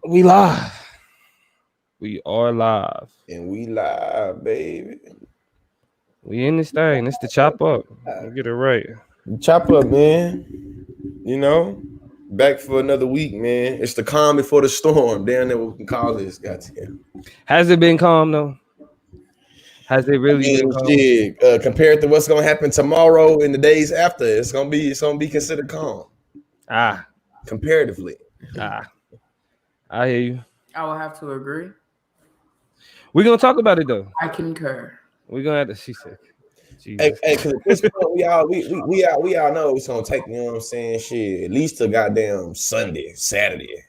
We live. We are live. And we live, baby. We in this thing. It's the chop up. Get it right. Chop up, man. You know, back for another week, man. It's the calm before the storm. Damn, that we can call this. Goddamn. Has it been calm though? Has it really been calm? Shit, compared to what's gonna happen tomorrow and the days after, it's gonna be considered calm Ah, comparatively. ah. I hear you. I will have to agree. We're gonna talk about it though. I concur. We're gonna have to. She said, Hey, Jesus. cause at this point we all know it's gonna take, you know what I'm saying, shit, at least till goddamn Sunday, Saturday.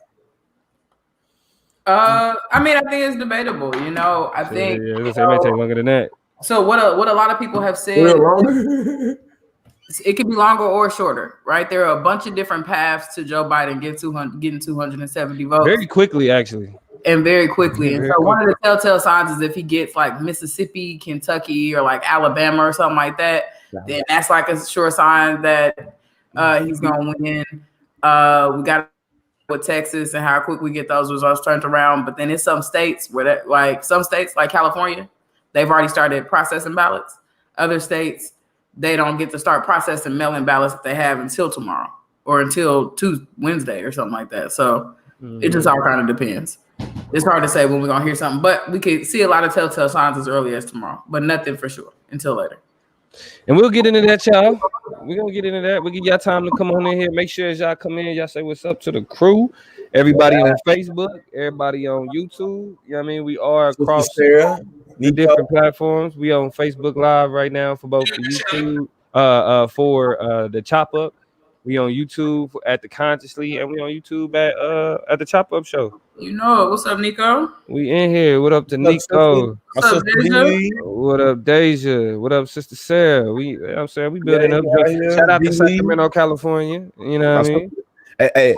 I mean, I think it's debatable. You know, I think Yeah, it may take longer than that. so. What a lot of people have said, it could be longer or shorter, right? There are a bunch of different paths to Joe Biden getting 270 votes Very quickly, actually. and very quickly. And Very so one of the telltale signs is if he gets like Mississippi, Kentucky, or like Alabama or something like that, then that's like a sure sign that he's gonna win. We got with Texas and how quick we get those results turned around. But then in some states where that, like some states like California, they've already started processing ballots. Other states, they don't get to start processing mail-in ballots if they have until tomorrow or until Wednesday or something like that. So it just all kind of depends. It's hard to say when we're gonna hear something, but we can see a lot of telltale signs as early as tomorrow, but nothing for sure until later. And we'll get into that, y'all. We're gonna get into that. We'll give y'all time to come on in here. Make sure as y'all come in, y'all say what's up to the crew. Everybody on Facebook, everybody on YouTube. You know what I mean? We are across the different platforms. We on Facebook Live right now for both the YouTube, for the Chop Up. We on YouTube at the Consciously, and we on YouTube at the Chop Up Show. You know it. What's up, Nico? We in here. What up to Nico? What's up, Deja? What up, Deja? What up, Sister Sarah? You know what I'm saying? We building up. Shout out to Sacramento, California. You know what I mean? Hey,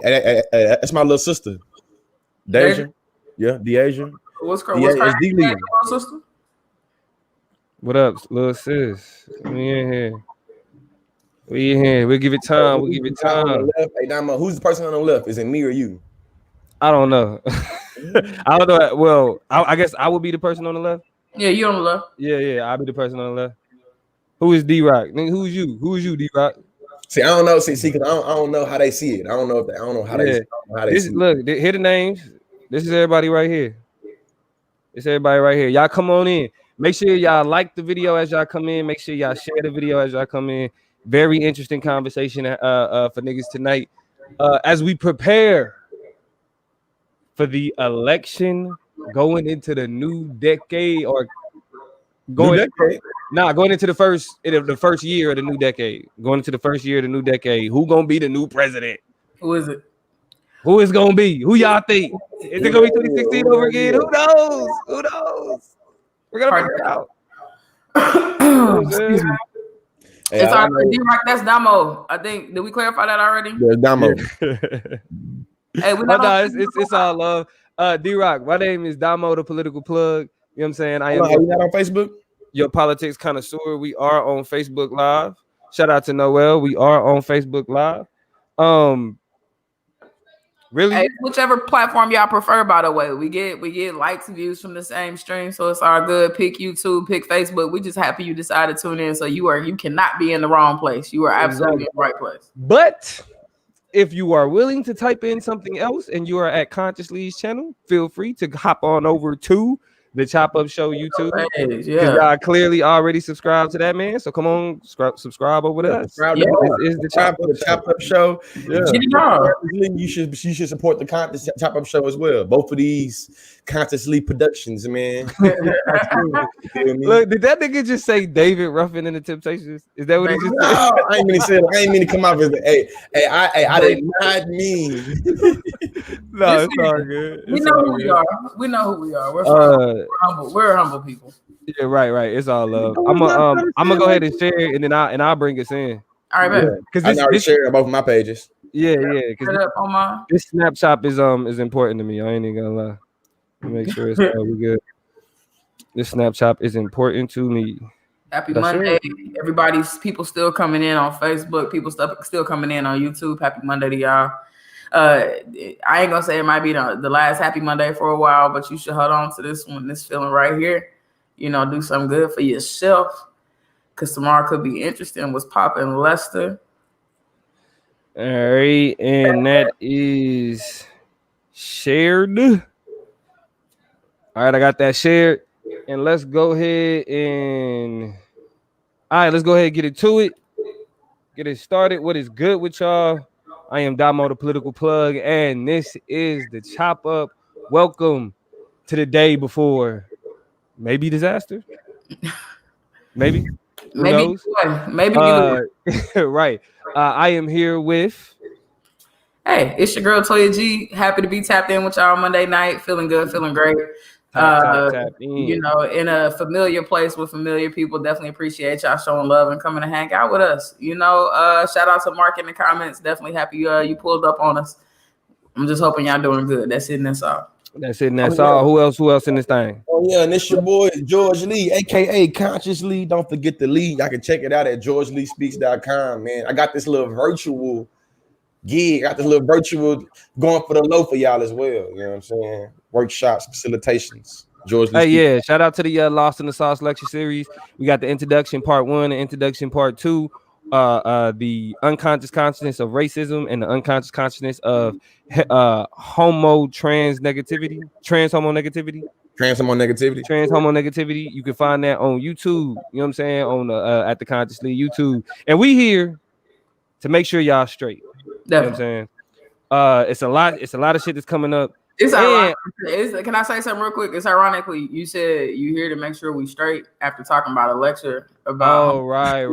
that's my little sister. Deja. Yeah, Deja. What's her sister? What up, little sis? We in here. We in here. We'll give it time. We'll give it time. Hey, Damo, who's the person on the left? Is it me or you? I don't know. I don't know. Well, I guess I would be the person on the left. Yeah, you on the left. Yeah, I'll be the person on the left. Who is D-Rock? Who's you? Who's you, D-Rock? See, I don't know. See, because I don't know how they see it. I don't know how they see it. Look, here the names. This is everybody right here. It's everybody right here. Y'all come on in. Make sure y'all like the video as y'all come in. Make sure y'all share the video as y'all come in. Very interesting conversation for niggas tonight. As we prepare for the election going into the new decade or going into the first year of the new decade. Going into the first year of the new decade. Who gonna be the new president? Who is it? Who is gonna be? Who y'all think? Is it gonna be 2016 over again? Who knows? Who knows? We're gonna figure it out. Hey, it's D-Rock, that's Damo. I think, did we clarify that already? Yeah, Damo. Hey, it's all love. D-Rock, my name is Damo, the political plug. You know what I'm saying? Are you not on Facebook? Your politics connoisseur. We are on Facebook Live. Shout out to Noel. We are on Facebook Live. Really? Hey, whichever platform y'all prefer, by the way. We get likes, views from the same stream, so it's all good. Pick YouTube, pick Facebook. We just happy you decided to tune in. So you cannot be in the wrong place. You are absolutely in the right place. But if you are willing to type in something else and you are at Consciously's channel, feel free to hop on over to the Chop Up Show YouTube. Yeah, y'all clearly already subscribed to that, man. So come on, subscribe over to us. Yeah. This is the Chop Up Show. Yeah. You should support the Chop Up Show as well. Both of these Consciously productions, man. Look, did that nigga just say David Ruffin and the Temptations? Is that what he just said? I ain't mean to come off as I did not mean. No, it's all good. We know who we are. We know who we are. We're humble. We're humble people. Yeah, right. It's all love. I'm gonna go ahead and share it, and then I'll bring us in. All right, man. Because I already shared both of my pages. Yeah. Because this Snapchat is important to me. I ain't even gonna lie. Make sure it's all good. This Snapchat is important to me. Happy Monday. Everybody's people still coming in on Facebook. People still coming in on YouTube. Happy Monday to y'all. I ain't gonna say it might be the last Happy Monday for a while, but you should hold on to this one, this feeling right here. You know, do something good for yourself, because tomorrow could be interesting. What's popping, Lester? All right, and that is shared. All right, I got that shared, and let's go ahead and get into it. Get it started. What is good with y'all? I am Damo, the political plug, and this is the Chop Up. Welcome to the day before maybe disaster. Maybe. Who knows? Maybe right. I am here with. Hey, it's your girl Toya G. Happy to be tapped in with y'all Monday night. Feeling good, feeling great. Tap in. You know, in a familiar place with familiar people. Definitely appreciate y'all showing love and coming to hang out with us. You know, shout out to Mark in the comments. Definitely happy you pulled up on us. I'm just hoping y'all doing good. That's it and that's all. That's it and that's all. Who else in this thing? Oh yeah, and it's your boy George Lee, aka Conscious Lee. Don't forget the Lee. I can check it out at georgeleespeaks.com, man. I got this little virtual gig. I got this little virtual going for the low for y'all as well. You know what I'm saying? Workshops, facilitations. George Lee. Hey, yeah. Shout out to the Lost in the Sauce lecture series. We got the introduction part 1 and introduction part 2. The unconscious consciousness of racism and the unconscious consciousness of trans homo negativity. You can find that on YouTube. You know what I'm saying? On at the Consciously YouTube. And we here to make sure y'all straight. Definitely. You know what I'm saying? It's a lot of shit that's coming up. It's ironic. Can I say something real quick? It's ironically, you said you here to make sure we straight after talking about a lecture about. Oh, right.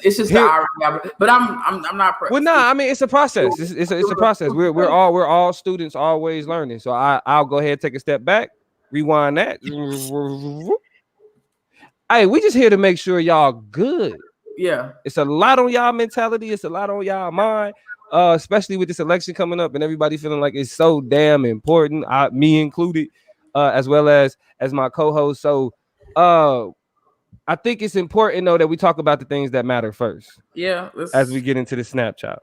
It's just the irony. But I'm not. Well, I mean it's a process. It's a process. We're all students, always learning. So I'll go ahead and take a step back, rewind that. Hey, we just here to make sure y'all good. Yeah, it's a lot on y'all mentality. It's a lot on y'all mind. Especially with this election coming up and everybody feeling like it's so damn important, me included, as well as my co-host. So I think it's important though that we talk about the things that matter first. Yeah. As we get into the Snapchat.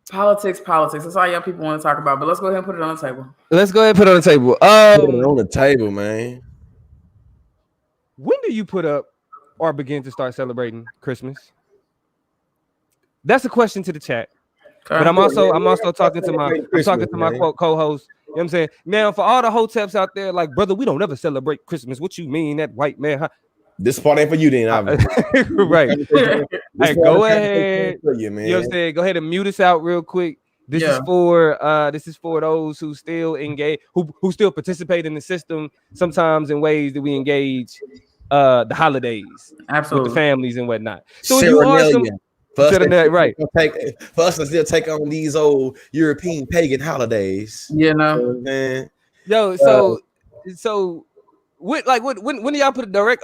Politics. That's all y'all people want to talk about. But let's go ahead and put it on the table. Put it on the table, man. When do you put up or begin to start celebrating Christmas? That's a question to the chat. But I'm also talking to my co-host. You know what I'm saying? Now, for all the hoteps out there, like, brother, we don't ever celebrate Christmas. What you mean, that white man? Huh? This part ain't for you, then. Right. Hey, go ahead. You know what I'm saying? Go ahead and mute us out real quick. This is for those who still engage, who still participate in the system. Sometimes in ways that we engage the holidays, absolutely, with the families and whatnot. So if you are for us to still take on these old European pagan holidays. You know, man. Yo, so when do y'all put direct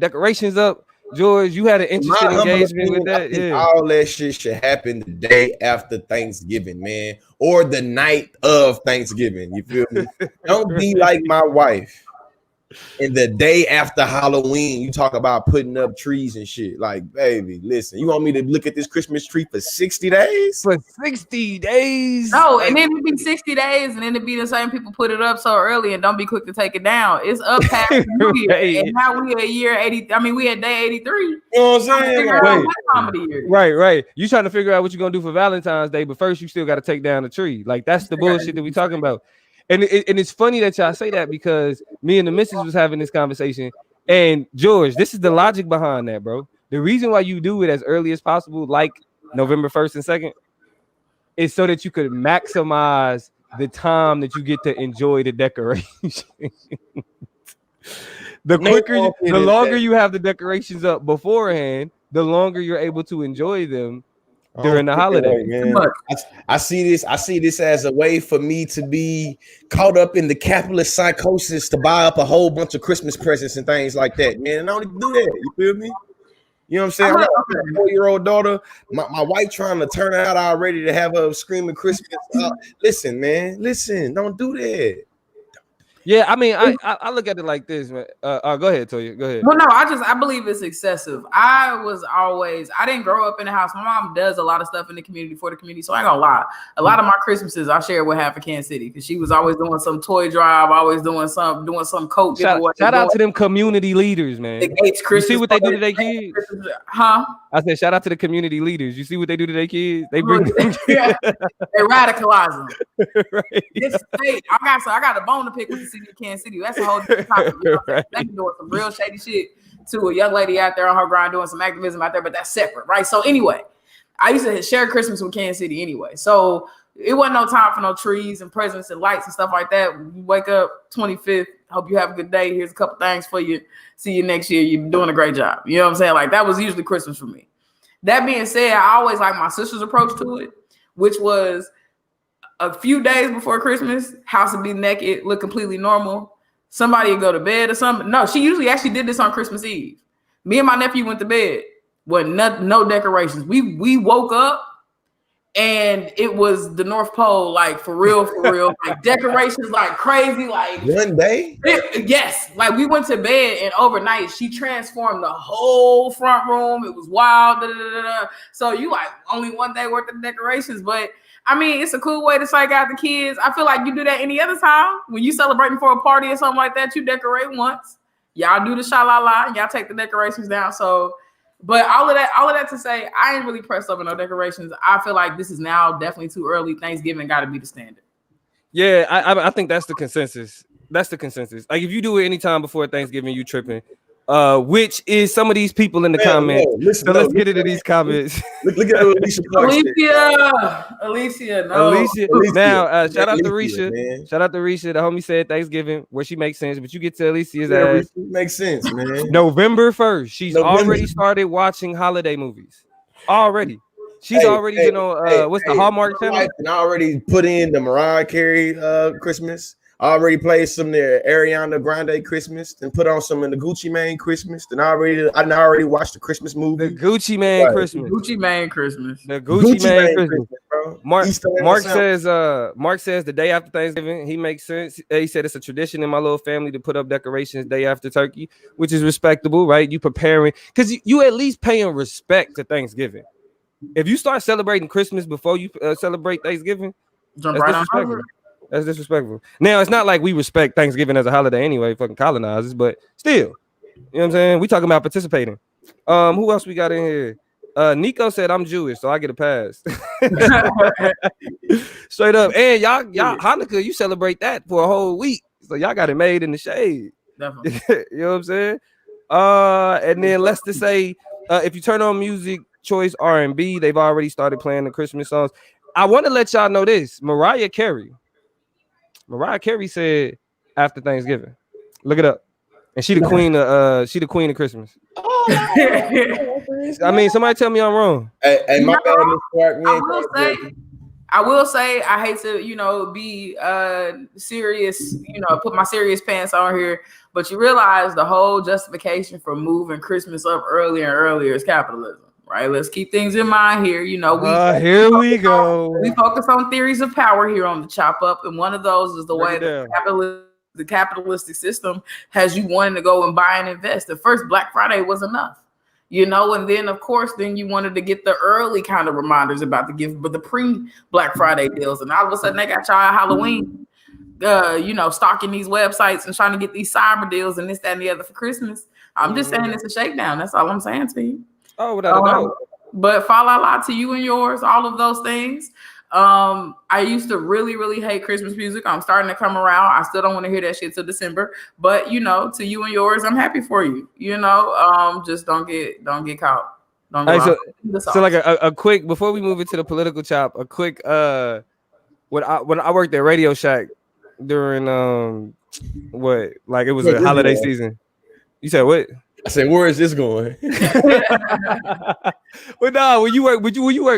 decorations up? George, you had an interesting engagement with that. Yeah. All that shit should happen the day after Thanksgiving, man, or the night of Thanksgiving. You feel me? Don't be like my wife. And the day after Halloween, you talk about putting up trees and shit. Like, baby, listen, you want me to look at this Christmas tree for 60 days? For 60 days? No, and then it'd be 60 days, and then it'd be the same people put it up so early and don't be quick to take it down. It's up past New Year, and now we a year 80. I mean, we at day 83. You know what I'm saying? Right. You trying to figure out what you're gonna do for Valentine's Day, but first you still got to take down the tree. Like, that's the bullshit that we talking about. And it's funny that y'all say that, because me and the missus was having this conversation. And George, this is the logic behind that, bro. The reason why you do it as early as possible, like November 1st and 2nd, is so that you could maximize the time that you get to enjoy the decorations. The longer you have the decorations up beforehand, the longer you're able to enjoy them during the holiday, man. I see this as a way for me to be caught up in the capitalist psychosis to buy up a whole bunch of Christmas presents and things like that, man. And I don't do that. You feel me? You know what I'm saying? I got a 4-year-old daughter. My wife trying to turn out already to have her screaming Christmas. Listen, man. Listen, don't do that. Yeah, I mean, I look at it like this, man. Go ahead, Toya. Go ahead. Well, no, I believe it's excessive. I didn't grow up in the house. My mom does a lot of stuff in the community for the community. So I ain't gonna lie. A lot of my Christmases I share with half of Kansas City because she was always doing some toy drive, always doing some coat giveaway. Shout out to them community leaders, man. You see what they do to their kids? Huh? I said, shout out to the community leaders. You see what they do to their kids? They bring them. They radicalize them. Right. I got a bone to pick with the city of Kansas City. That's a whole different topic. You know? Right. They be doing some real shady shit to a young lady out there on her grind doing some activism out there, but that's separate, right? So anyway, I used to share Christmas with Kansas City anyway. So it wasn't no time for no trees and presents and lights and stuff like that. You wake up 25th. Hope you have a good day. Here's a couple things for you. See you next year. You're doing a great job. You know what I'm saying? Like that was usually Christmas for me. That being said, I always like my sister's approach to it, which was a few days before Christmas, house would be naked, look completely normal. Somebody would go to bed or something. No, she usually actually did this on Christmas Eve. Me and my nephew went to bed with no decorations. We woke up and it was the North Pole, like for real, like decorations like crazy, like one day. Yes, like we went to bed and overnight she transformed the whole front room. It was wild. So you like only one day worth of decorations, but I mean it's a cool way to psych out the kids. I feel like you do that any other time when you celebrating for a party or something like that. You decorate once, y'all do the sha-la-la, y'all take the decorations down. So. But all of that to say, I ain't really pressed over no decorations. I feel like this is now definitely too early. Thanksgiving got to be the standard. Yeah, I think that's the consensus. That's the consensus. Like if you do it anytime before Thanksgiving, you tripping. Which is some of these people in the comments. Let's get into these comments. Look at Alicia. Alicia. Now, shout out to Risha. Shout out to Risha. The homie said Thanksgiving, where she makes sense, but you get to Alicia's ass. Makes sense, man. November 1st. She's already started watching holiday movies. Already. She's already been on what's the Hallmark channel? And I already put in the Mariah Carey Christmas. I already played some there Ariana Grande Christmas, and put on some in the Gucci Mane Christmas. Then I already watched the Christmas movie. The Gucci Mane Christmas. Gucci Mane Christmas. The Gucci Mane Christmas, bro. Mark says the day after Thanksgiving. He makes sense. He said it's a tradition in my little family to put up decorations day after turkey, which is respectable, right? You preparing because you at least paying respect to Thanksgiving. If you start celebrating Christmas before you celebrate Thanksgiving, that's disrespectful. That's disrespectful. Now, it's not like we respect Thanksgiving as a holiday anyway, fucking colonizers, but still, you know what I'm saying? We talking about participating. Who else we got in here? Nico said I'm Jewish, so I get a pass. Straight up. And y'all Hanukkah, you celebrate that for a whole week. So y'all got it made in the shade. Definitely. You know what I'm saying? And then let's just say if you turn on music choice R&B, they've already started playing the Christmas songs. I want to let y'all know this. Mariah Carey said after Thanksgiving. Look it up. And she the queen of Christmas. I mean, somebody tell me I'm wrong. Hey, my bad, Mr. Clark. I will say I hate to, be serious, put my serious pants on here, but you realize the whole justification for moving Christmas up earlier and earlier is capitalism. Right, let's keep things in mind here. Here we go. We focus on theories of power here on the Chop Up, and one of those is the way the capitalistic system has you wanting to go and buy and invest. The first Black Friday was enough, and then of course, then you wanted to get the early kind of reminders about the gift, but the pre-Black Friday deals, and all of a sudden they got y'all Halloween, stalking these websites and trying to get these cyber deals and this, that, and the other for Christmas. I'm just saying it's a shakedown. That's all I'm saying to you. Oh, without a doubt. But fa la la to you and yours, all of those things. I used to really, really hate Christmas music. I'm starting to come around. I still don't want to hear that shit till December. But to you and yours, I'm happy for you. Just don't get caught. Don't get so like a quick before we move into the political chop, a quick when I worked at Radio Shack during it was a holiday season. You said what? I said, where is this going? But no, when you work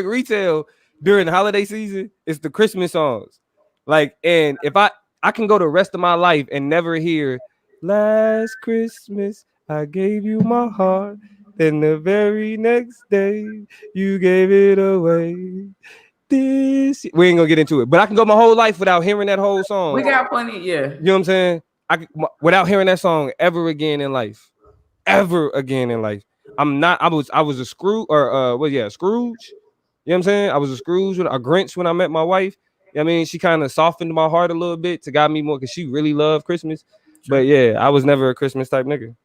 retail during the holiday season, it's the Christmas songs. Like, and if I can go the rest of my life and never hear "Last Christmas I gave you my heart, then the very next day you gave it away." We ain't gonna get into it, but I can go my whole life without hearing that whole song. We got plenty, yeah. You know what I'm saying? without hearing that song ever again in life. Ever again in life. I was a Scrooge Scrooge. You know what I'm saying? I was a Scrooge, a Grinch when I met my wife. You know what I mean, she kind of softened my heart a little bit to guide me more because she really loved Christmas. But yeah, I was never a Christmas type nigga.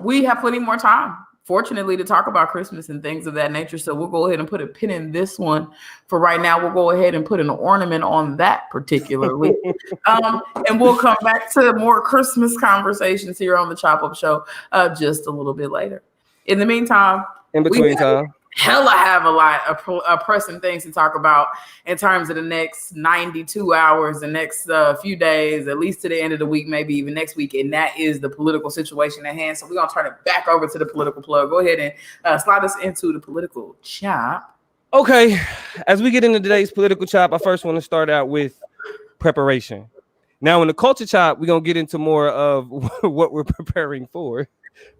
We have plenty more time, fortunately, to talk about Christmas and things of that nature. So we'll go ahead and put a pin in this one. For right now, we'll go ahead and put an ornament on that particularly. And we'll come back to more Christmas conversations here on the Chop Up Show just a little bit later. In the meantime, in between time, have a lot of pressing things to talk about in terms of the next 92 hours, the next few days, at least to the end of the week, maybe even next week. And that is the political situation at hand. So we're going to turn it back over to the political plug. Go ahead and slide us into the political chop. Okay. As we get into today's political chop, I first want to start out with preparation. Now, in the culture chop, we're going to get into more of what we're preparing for,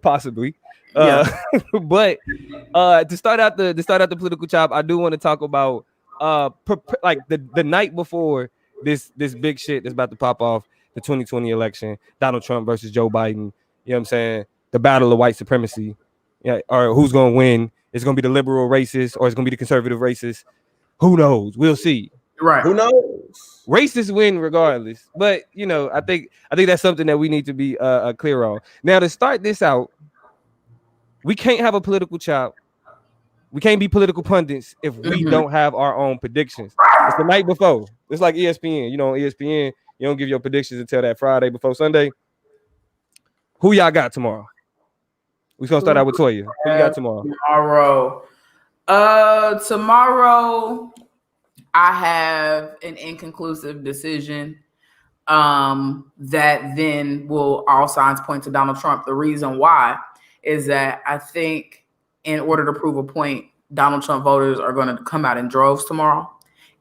possibly. But to start out the political chop, I do want to talk about like the night before this big shit that's about to pop off, the 2020 election, Donald Trump versus Joe Biden. You know what I'm saying? The battle of white supremacy. Yeah, or who's gonna win? It's gonna be the liberal racist or it's gonna be the conservative racist. Who knows? We'll see. Right. Who knows? Racists win regardless. But you know, I think that's something that we need to be clear on. Now, to start this out, we can't have a political chop. We can't be political pundits if we don't have our own predictions. It's the night before. It's like ESPN. You know, on ESPN, you don't give your predictions until that Friday before Sunday. Who y'all got tomorrow? We're going to start out with Toya. Who you got tomorrow? Tomorrow, I have an inconclusive decision that then will all signs point to Donald Trump. The reason why is that I think in order to prove a point, Donald Trump voters are going to come out in droves tomorrow.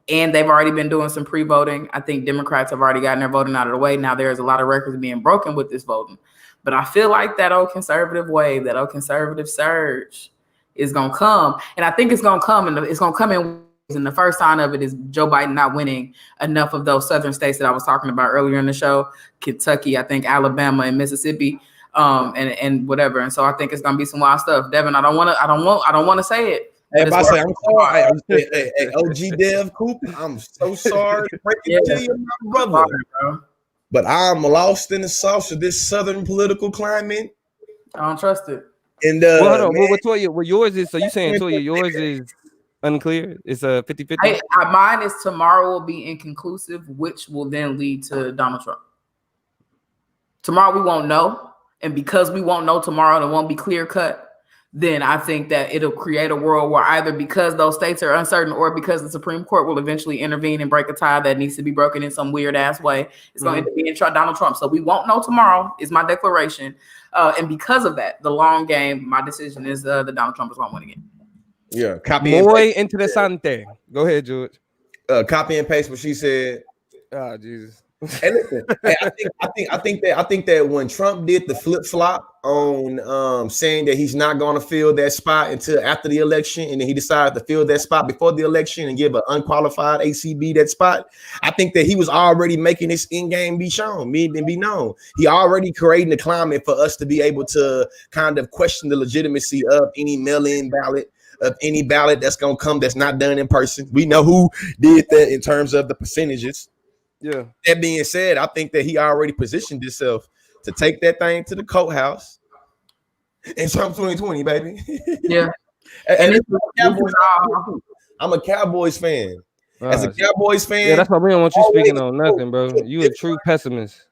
And they've already been doing some pre-voting. I think Democrats have already gotten their voting out of the way. Now there's a lot of records being broken with this voting. But I feel like that old conservative wave, that old conservative surge is going to come. And I think it's going to come. And it's going to come in. And the first sign of it is Joe Biden not winning enough of those southern states that I was talking about earlier in the show. Kentucky, I think Alabama and Mississippi. And whatever, and so I think it's gonna be some wild stuff. Devin, I don't want to say it. Hey, if I say I'm sorry, hey, OG Dev Cooper, I'm so sorry to break it to you, my brother. Sorry, but I'm lost in the sauce of this southern political climate. I don't trust it. And hold on, what Toya? What yours is? So you saying Toya, yours is unclear? It's a 50-50. Mine is tomorrow will be inconclusive, which will then lead to Donald Trump. Tomorrow we won't know. And because we won't know tomorrow and it won't be clear cut, then I think that it'll create a world where either because those states are uncertain or because the Supreme Court will eventually intervene and break a tie that needs to be broken in some weird ass way, it's going to be in Donald Trump. So we won't know tomorrow is my declaration. And because of that, the long game, my decision is that Donald Trump is going to win again. Yeah. Copy Muy interesante. Go ahead, George. Copy and paste what she said. Oh, Jesus. Hey, listen. I think that when Trump did the flip flop on saying that he's not going to fill that spot until after the election, and then he decided to fill that spot before the election and give an unqualified ACB that spot, I think that he was already making this in game be known. He already creating the climate for us to be able to kind of question the legitimacy of any mail-in ballot. Of any ballot that's going to come that's not done in person. We know who did that in terms of the percentages. Yeah. That being said, I think that he already positioned himself to take that thing to the courthouse in Trump 2020, baby. Yeah. and I'm a Cowboys fan. As a Cowboys fan, yeah, that's why we don't want you speaking on nothing, bro. You a true pessimist.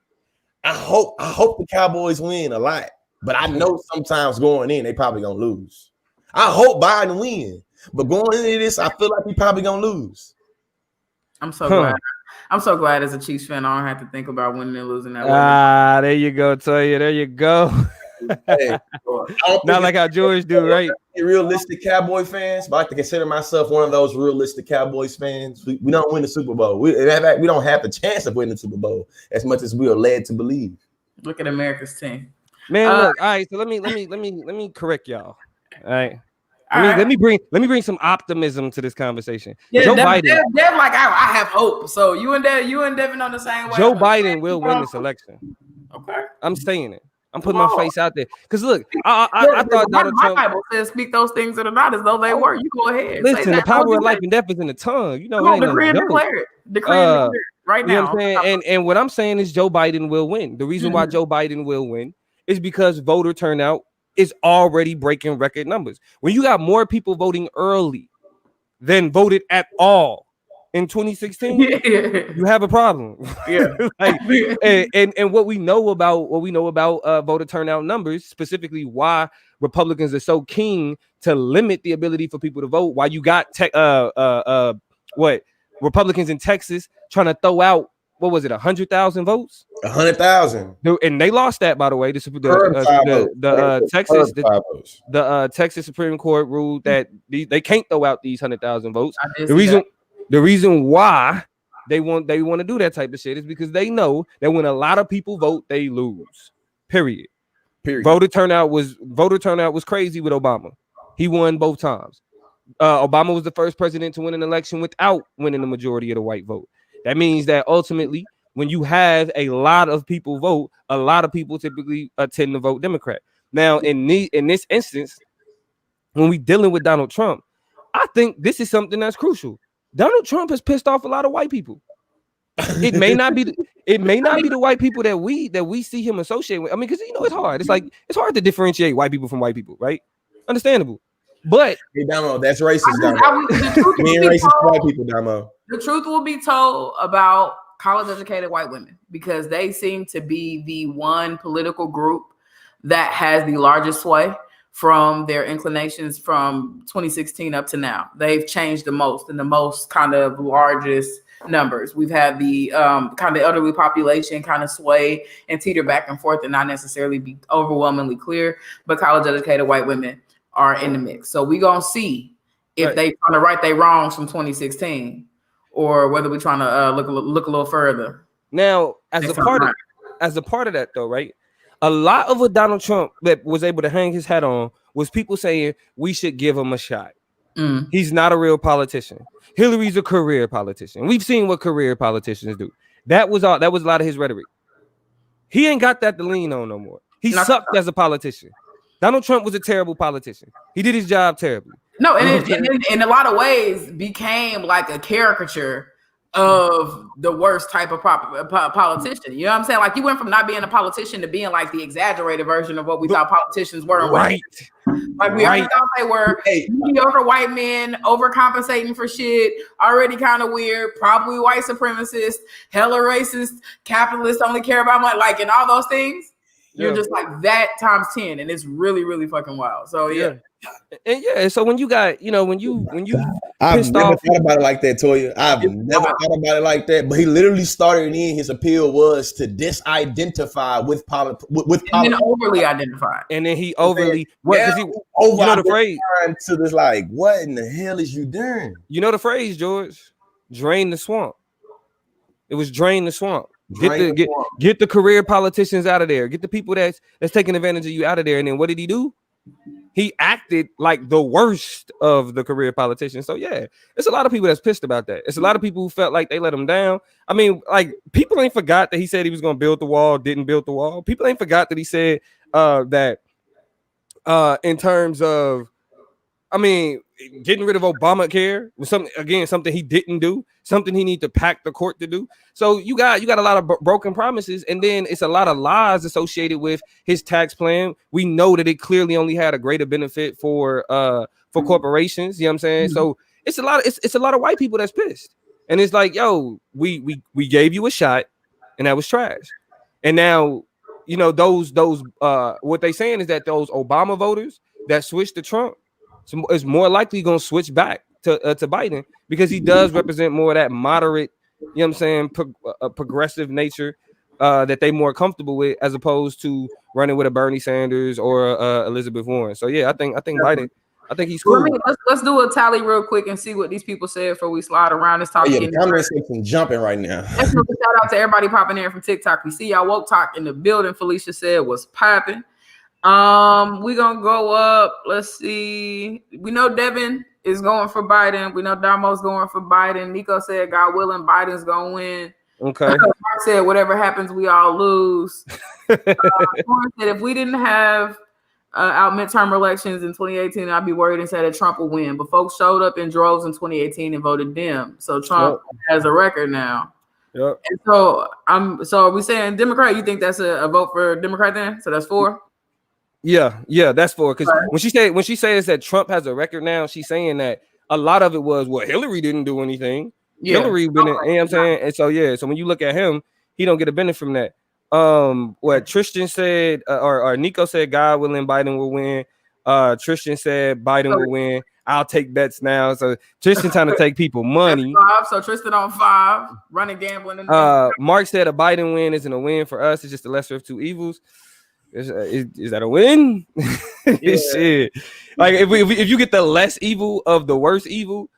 I hope the Cowboys win a lot, but I know sometimes going in they probably gonna lose. I hope Biden win, but going into this, I feel like he probably gonna lose. I'm so glad. I'm so glad as a Chiefs fan, I don't have to think about winning and losing that. There you go, Toya. There you go. Hey, not like how George do, right? Realistic Cowboy fans, but I like to consider myself one of those realistic Cowboys fans. We don't win the Super Bowl. We don't have the chance of winning the Super Bowl as much as we are led to believe. Look at America's team, man. Look, all right. So let me correct y'all. All right, Let me bring some optimism to this conversation. Yeah, Joe Dev Biden, I have hope. So you and Devin on the same way. Joe Biden will win this election. Okay, I'm saying it. I'm putting my face out there because look, I thought Donald my Trump. Bible says speak those things that are not as though they were. You go ahead. Listen, the power of life and death is in the tongue. You know, it ain't decree and no joke. declare it. Decree and declare it right now. You know what I'm saying? And what I'm saying is Joe Biden will win. The reason why Joe Biden will win is because voter turnout is already breaking record numbers. When you got more people voting early than voted at all in 2016, you have a problem. Yeah. and what we know about voter turnout numbers, specifically why Republicans are so keen to limit the ability for people to vote, why you got Republicans in Texas trying to throw out, what was it, 100,000 votes? 100,000. And they lost that, by the way. The Texas Supreme Court ruled that they can't throw out these 100,000 votes. The reason why they want to do that type of shit is because they know that when a lot of people vote, they lose. Period. Voter turnout was crazy with Obama. He won both times. Obama was the first president to win an election without winning the majority of the white vote. That means that ultimately, when you have a lot of people vote, a lot of people typically tend to vote Democrat. Now, in this instance, when we're dealing with Donald Trump, I think this is something that's crucial. Donald Trump has pissed off a lot of white people. It may not be the white people that we see him associate with. I mean, because it's hard. It's hard to differentiate white people from white people, right? Understandable. But hey, Damo, that's racist, Damo. Being racist to white people, Damo. The truth will be told about college-educated white women because they seem to be the one political group that has the largest sway from their inclinations from 2016 up to now. They've changed the most and the most kind of largest numbers. We've had the kind of elderly population kind of sway and teeter back and forth and not necessarily be overwhelmingly clear, but college-educated white women are in the mix. So we're going to see if they trying to right their wrongs from 2016 or whether we're trying to look a little further. Now, as a part of that though, right? A lot of what Donald Trump that was able to hang his hat on was people saying we should give him a shot. He's not a real politician. Hillary's a career politician. We've seen what career politicians do. That was a lot of his rhetoric. He ain't got that to lean on no more. He sucked as a politician. Donald Trump was a terrible politician. He did his job terribly. No, and in a lot of ways became like a caricature of the worst type of politician. You know what I'm saying? Like you went from not being a politician to being like the exaggerated version of what we thought politicians were. Right. Like we already thought they were mediocre white men overcompensating for shit, already kind of weird, probably white supremacist, hella racist, capitalists only care about money, like and all those things. You're just like that times 10, and it's really, really fucking wild. So and so when you got, when you I've never thought about it like that, Toya. I've never thought about it like that. But he literally started in his appeal was to disidentify with politics. And then overly identified. And then he overly the phrase to this like, what in the hell is you doing? You know the phrase, George? Drain the swamp. It was drain the swamp. Get the career politicians out of there. Get the people that's taking advantage of you out of there. And then what did he do? He acted like the worst of the career politicians. So yeah, it's a lot of people that's pissed about that. It's a lot of people who felt like they let him down. I mean, like people ain't forgot that he said he was going to build the wall, didn't build the wall. People ain't forgot that he said that in terms of, I mean, getting rid of Obamacare was something he didn't do, something he need to pack the court to do. So you got a lot of broken promises, and then it's a lot of lies associated with his tax plan. We know that it clearly only had a greater benefit for corporations. You know what I'm saying? So it's a lot of white people that's pissed, and it's like, yo, we gave you a shot, and that was trash, and now those what they saying is that those Obama voters that switched to Trump is more likely going to switch back to Biden because he does represent more of that moderate, you know what I'm saying, progressive nature that they more comfortable with as opposed to running with a Bernie Sanders or Elizabeth Warren. So yeah, I think Biden, I think he's cool. Let's do a tally real quick and see what these people said before we slide around this topic. The comment section jumping right now. Let's do a shout out to everybody popping in from TikTok. We see y'all woke talk in the building. Felicia said was popping. We gonna go up. Let's see. We know Devin is going for Biden. We know Damo's going for Biden. Nico said, God willing, Biden's gonna win. Okay. Mark said, whatever happens, we all lose. Warren said, if we didn't have out midterm elections in 2018, I'd be worried and said that Trump will win. But folks showed up in droves in 2018 and voted Dem. So Trump has a record now. Yep. And so are we saying Democrat? You think that's a vote for Democrat then? So that's 4? Yeah, that's for because when she says that Trump has a record now, she's saying that a lot of it was Hillary didn't do anything. Yeah. Hillary been, you know what I'm saying? And so so when you look at him, he don't get a benefit from that. What Tristan said, or Nico said, God willing, Biden will win. Tristan said Biden will win. I'll take bets now. So Tristan trying to take people money. So Tristan on 5, running gambling. Mark said a Biden win isn't a win for us. It's just the lesser of two evils. Is that a win? Yeah. Shit. Like if you get the less evil of the worst evil,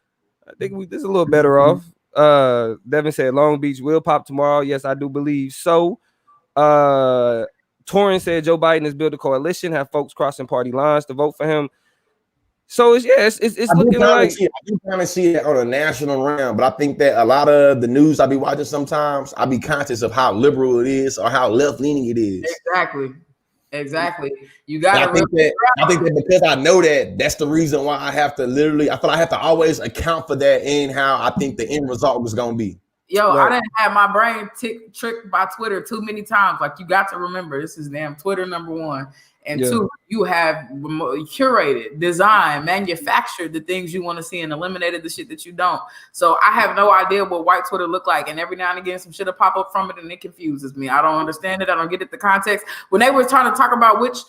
I think this is a little better off. Devin said Long Beach will pop tomorrow. Yes, I do believe so. Torrin said Joe Biden has built a coalition, have folks crossing party lines to vote for him. So it's looking like I do kind of see it on a national round, but I think that a lot of the news I be watching sometimes, I be conscious of how liberal it is or how left leaning it is. Exactly. You got to. I think that because I know that's the reason why I have to I feel I have to always account for that in how I think the end result was going to be. Yo, right. I didn't have my brain tricked by Twitter too many times. Like, you got to remember, this is damn Twitter number 1. And 2, you have curated, designed, manufactured the things you want to see and eliminated the shit that you don't. So I have no idea what white Twitter look like. And every now and again, some shit will pop up from it and it confuses me. I don't understand it. I don't get it, the context. When they were trying to talk about which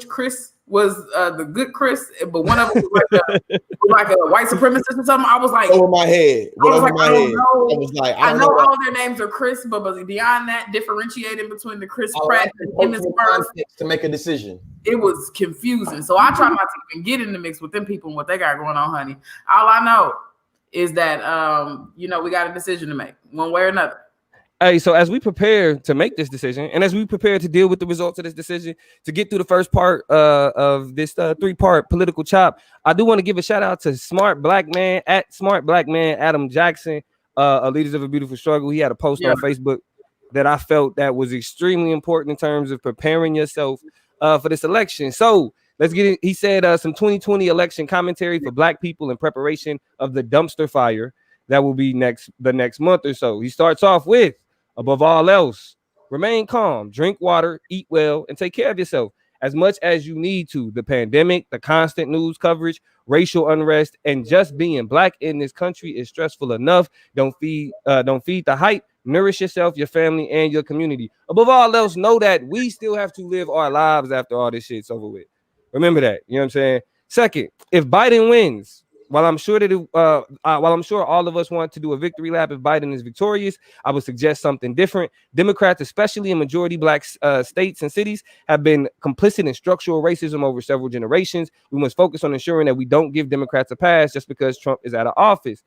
Chris was the good Chris, but one of them was like a white supremacist or something. I was like, over my head. I know all their names are Chris, but beyond that, differentiating between the Chris Pratt and Emmett Smith to make a decision. It was confusing. So I try not to even get in the mix with them people and what they got going on, honey. All I know is that we got a decision to make one way or another. Hey, so as we prepare to make this decision, and as we prepare to deal with the results of this decision, to get through the first part of this 3-part political chop, I do want to give a shout out to Smart Black Man at Smart Black Man Adam Jackson, Leaders of a Beautiful Struggle. He had a post on Facebook that I felt that was extremely important in terms of preparing yourself for this election. So let's get it. He said some 2020 election commentary for Black people in preparation of the dumpster fire that will be the next month or so. He starts off with, above all else, remain calm, drink water, eat well, and take care of yourself as much as you need to. The pandemic, the constant news coverage, racial unrest, and just being Black in this country is stressful enough. Don't feed the hype. Nourish yourself, your family, and your community. Above all else, know that we still have to live our lives after all this shit's over with. Remember that. You know what I'm saying? Second, if Biden wins, while I'm sure all of us want to do a victory lap if Biden is victorious, I would suggest something different. Democrats, especially in majority Black states and cities, have been complicit in structural racism over several generations. We must focus on ensuring that we don't give Democrats a pass just because Trump is out of office.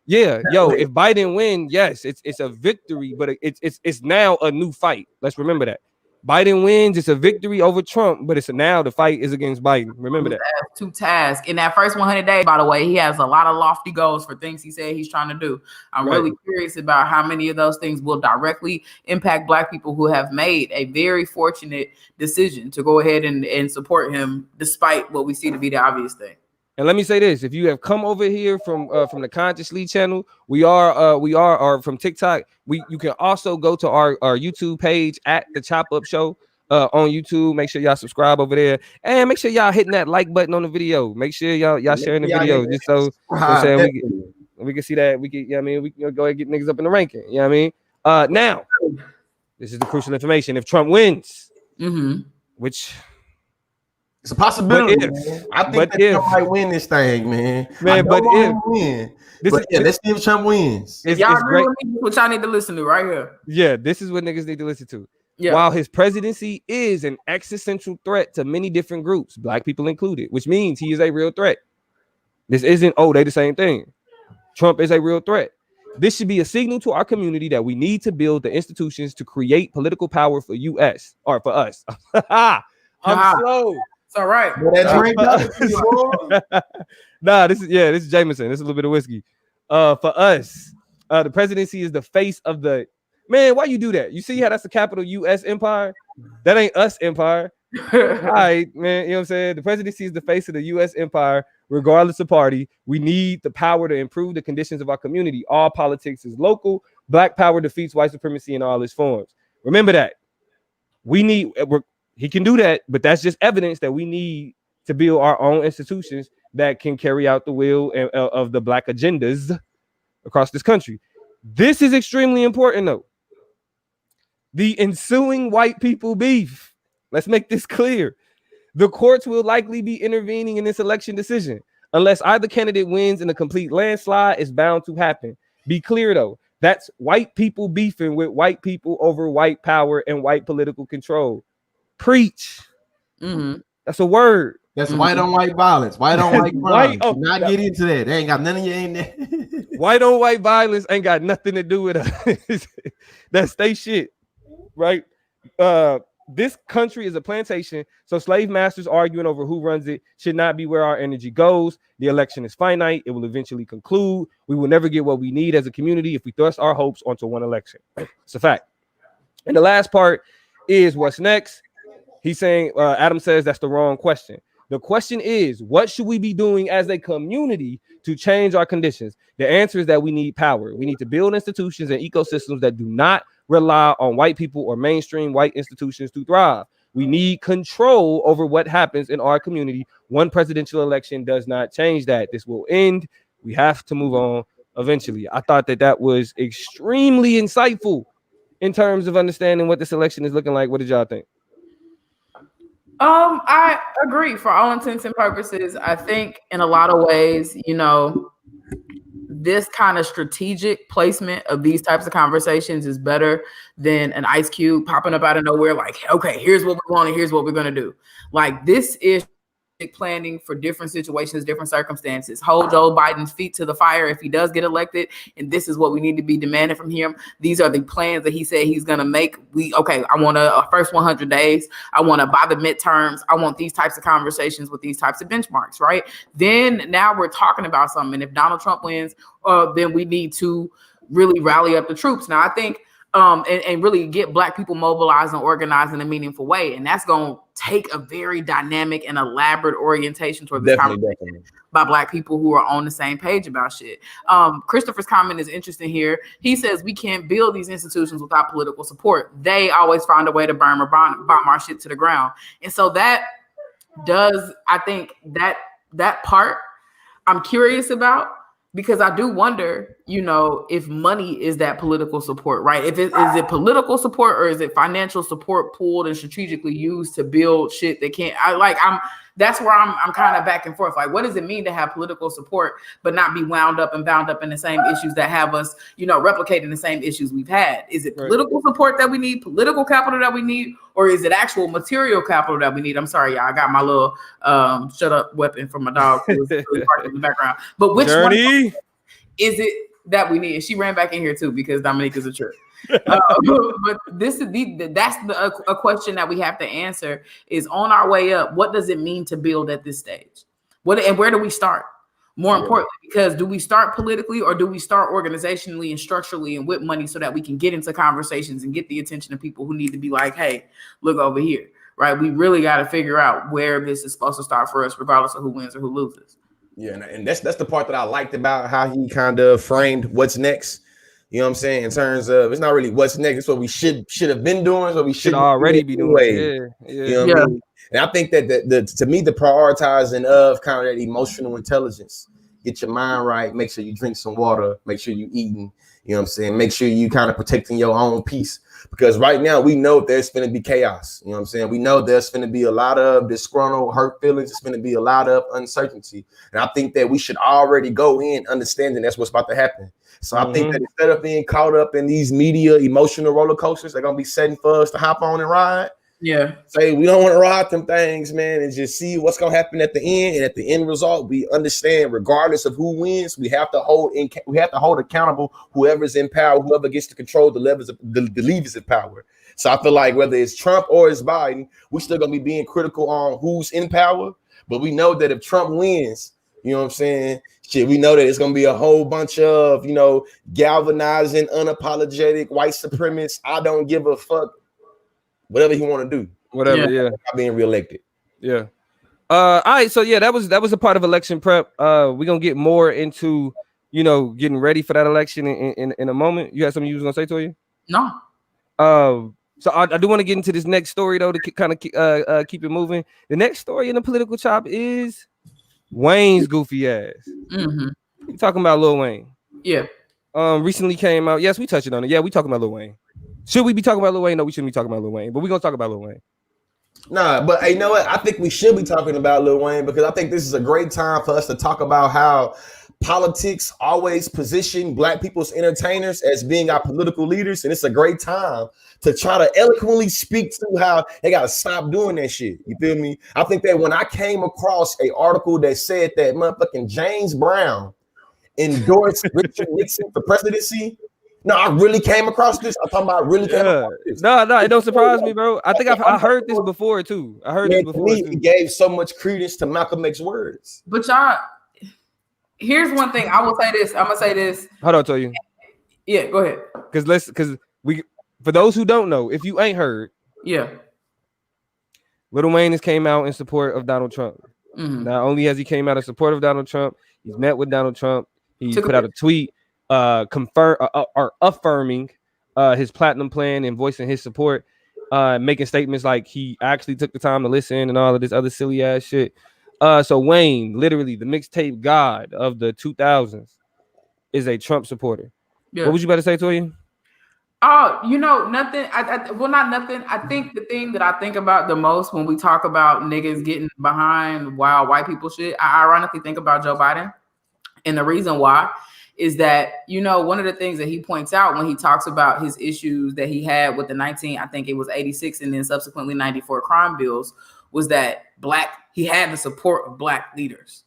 If Biden wins, yes, it's a victory, but it's now a new fight. Let's remember that. Biden wins, it's a victory over Trump, but it's now the fight is against Biden. Remember that. Two tasks. In that first 100 days, by the way, he has a lot of lofty goals for things he said he's trying to do. I'm really curious about how many of those things will directly impact Black people who have made a very fortunate decision to go ahead and support him, despite what we see to be the obvious thing. And let me say this: if you have come over here from the Conscious Lead channel, we are from TikTok. You can also go to our YouTube page at the Chop Up Show on YouTube. Make sure y'all subscribe over there, and make sure y'all hitting that like button on the video. Make sure y'all sharing the video just so we can see that we can. We can go ahead and get niggas up in the ranking. You know what I mean? Now, this is the crucial information. If Trump wins, which it's a possibility. I think that Trump might win this thing, man. Let's see if Trump wins. Y'all agree with me? What y'all need to listen to right here. Yeah, this is what niggas need to listen to. Yeah. While his presidency is an existential threat to many different groups, Black people included, which means he is a real threat. This isn't, they the same thing. Trump is a real threat. This should be a signal to our community that we need to build the institutions to create political power for us. I'm slow. It's all right. Nah, this is Jameson. This is a little bit of whiskey. For us, the presidency is the face of the man. Why you do that? You see how that's the capital U.S. empire? That ain't us empire. All right, man. You know what I'm saying? The presidency is the face of the U.S. empire, regardless of party. We need the power to improve the conditions of our community. All politics is local. Black power defeats white supremacy in all its forms. Remember that. He can do that, but that's just evidence that we need to build our own institutions that can carry out the will of the Black agendas across this country. This is extremely important, though. The ensuing white people beef. Let's make this clear. The courts will likely be intervening in this election decision. Unless either candidate wins in a complete landslide, it's bound to happen. Be clear, though. That's white people beefing with white people over white power and white political control. Preach. Mm-hmm. That's a word. That's white on white violence. White on white violence. Not get into that. They ain't got none of you in there. White on white violence ain't got nothing to do with us. That's they shit, right? This country is a plantation, so slave masters arguing over who runs it should not be where our energy goes. The election is finite. It will eventually conclude. We will never get what we need as a community if we thrust our hopes onto one election. It's a fact. And the last part is what's next. He's saying, Adam says that's the wrong question. The question is, what should we be doing as a community to change our conditions? The answer is that we need power. We need to build institutions and ecosystems that do not rely on white people or mainstream white institutions to thrive. We need control over what happens in our community. One presidential election does not change that. This will end. We have to move on eventually. I thought that was extremely insightful in terms of understanding what this election is looking like. What did y'all think? I agree for all intents and purposes. I think in a lot of ways, this kind of strategic placement of these types of conversations is better than an Ice Cube popping up out of nowhere. Like, okay, here's what we want and here's what we're going to do. Like, this is planning for different situations, different circumstances. Hold Joe Biden's feet to the fire if he does get elected, and this is what we need to be demanding from him. These are the plans that he said he's going to make. I want a first 100 days. I want to by the midterms. I want these types of conversations with these types of benchmarks, right? Then now we're talking about something. And if Donald Trump wins, then we need to really rally up the troops. Now, I think and really get Black people mobilized and organized in a meaningful way. And that's going to take a very dynamic and elaborate orientation toward this conversation by Black people who are on the same page about shit. Christopher's comment is interesting here. He says we can't build these institutions without political support. They always find a way to bomb our shit to the ground. And so that does, I think that part I'm curious about, because I do wonder, if money is that political support, right? Is it political support or is it financial support pooled and strategically used to build shit that can't? That's where I'm kind of back and forth. Like, what does it mean to have political support but not be wound up and bound up in the same issues that have us, replicating the same issues we've had? Is it political support that we need, political capital that we need, or is it actual material capital that we need? I'm sorry, y'all. I got my little shut up weapon from my dog who's really barking in the background. But which one is it that we need? And she ran back in here too because Dominique is a trip. But this is a question that we have to answer is on our way up. What does it mean to build at this stage? And where do we start? More importantly, because do we start politically or do we start organizationally and structurally and with money so that we can get into conversations and get the attention of people who need to be like, hey, look over here, right? We really got to figure out where this is supposed to start for us, regardless of who wins or who loses. Yeah, and that's the part that I liked about how he kind of framed what's next. You know what I'm saying? In terms of, it's not really what's next. It's what we should have been doing. What we should already be doing. Yeah. You know what I mean? And I think that to me, the prioritizing of kind of that emotional intelligence, get your mind right, make sure you drink some water, make sure you eating, you know what I'm saying? Make sure you kind of protecting your own peace. Because right now we know there's going to be chaos. You know what I'm saying? We know there's going to be a lot of disgruntled, hurt feelings. It's going to be a lot of uncertainty. And I think that we should already go in understanding that's what's about to happen. So I think that instead of being caught up in these media emotional roller coasters, they're going to be setting for us to hop on and ride. Yeah. Say we don't want to ride them things, man, and just see what's gonna happen at the end. And at the end result, we understand, regardless of who wins, we have to hold accountable whoever's in power, whoever gets to control the levers of the levers of power. So I feel like whether it's Trump or it's Biden, we're still gonna be being critical on who's in power. But we know that if Trump wins, you know what I'm saying? Shit, we know that it's gonna be a whole bunch of, you know, galvanizing, unapologetic white supremacists. I don't give a fuck. Whatever he want to do. Whatever, yeah. Not being reelected. Yeah. All right. So yeah, that was a part of election prep. We're gonna get more into, you know, getting ready for that election in a moment. You had something you was gonna say to you? No. So I do want to get into this next story though to kind of keep it moving. The next story in the political chop is Wayne's goofy ass. Mm-hmm. We talking about Lil Wayne. Yeah. Recently came out. Yes, we touching on it. Yeah, we talking about Lil Wayne. Should we be talking about Lil Wayne? No, we shouldn't be talking about Lil Wayne, but we're gonna talk about Lil Wayne. Nah, but you know what? I think we should be talking about Lil Wayne because I think this is a great time for us to talk about how politics always position black people's entertainers as being our political leaders, and it's a great time to try to eloquently speak to how they gotta stop doing that shit. You feel me? I think that when I came across an article that said that motherfucking James Brown endorsed Richard Nixon for presidency. No, I really came across this. I'm talking about really came across this. No, it don't surprise me, bro. I think I heard this before too. I heard this before. To me, it gave so much credence to Malcolm X's words. But y'all, here's one thing. I will say this. I'm gonna say this. Hold on, tell you. Yeah, go ahead. Because we, for those who don't know, if you ain't heard, yeah, Lil Wayne has came out in support of Donald Trump. Mm-hmm. Not only has he came out in support of Donald Trump, he's met with Donald Trump. He put out a tweet affirming his platinum plan and voicing his support, making statements like he actually took the time to listen and all of this other silly ass shit. So Wayne, literally the mixtape god of the 2000s, is a Trump supporter. Yeah. What would you about to say, Toya? Oh, you know, nothing. Well, not nothing. I think the thing that I think about the most when we talk about niggas getting behind wild white people shit, I ironically think about Joe Biden. And the reason why is that, you know, one of the things that he points out when he talks about his issues that he had with the 86 and then subsequently 94 crime bills was that he had the support of black leaders,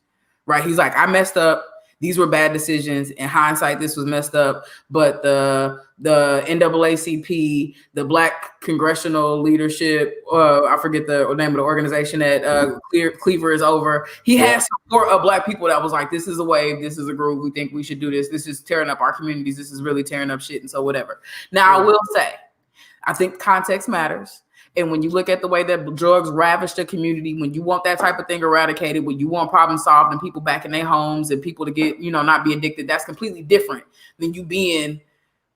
right? He's like, I messed up. These were bad decisions. In hindsight, this was messed up. But the NAACP, the Black Congressional Leadership, I forget the name of the organization that Cleaver is over. He had support of black people that was like, this is a wave. This is a groove. We think we should do this. This is tearing up our communities. This is really tearing up shit. And so whatever. Now, I will say, I think context matters. And when you look at the way that drugs ravage the community, when you want that type of thing eradicated, when you want problem solved and people back in their homes and people to get, you know, not be addicted, that's completely different than you being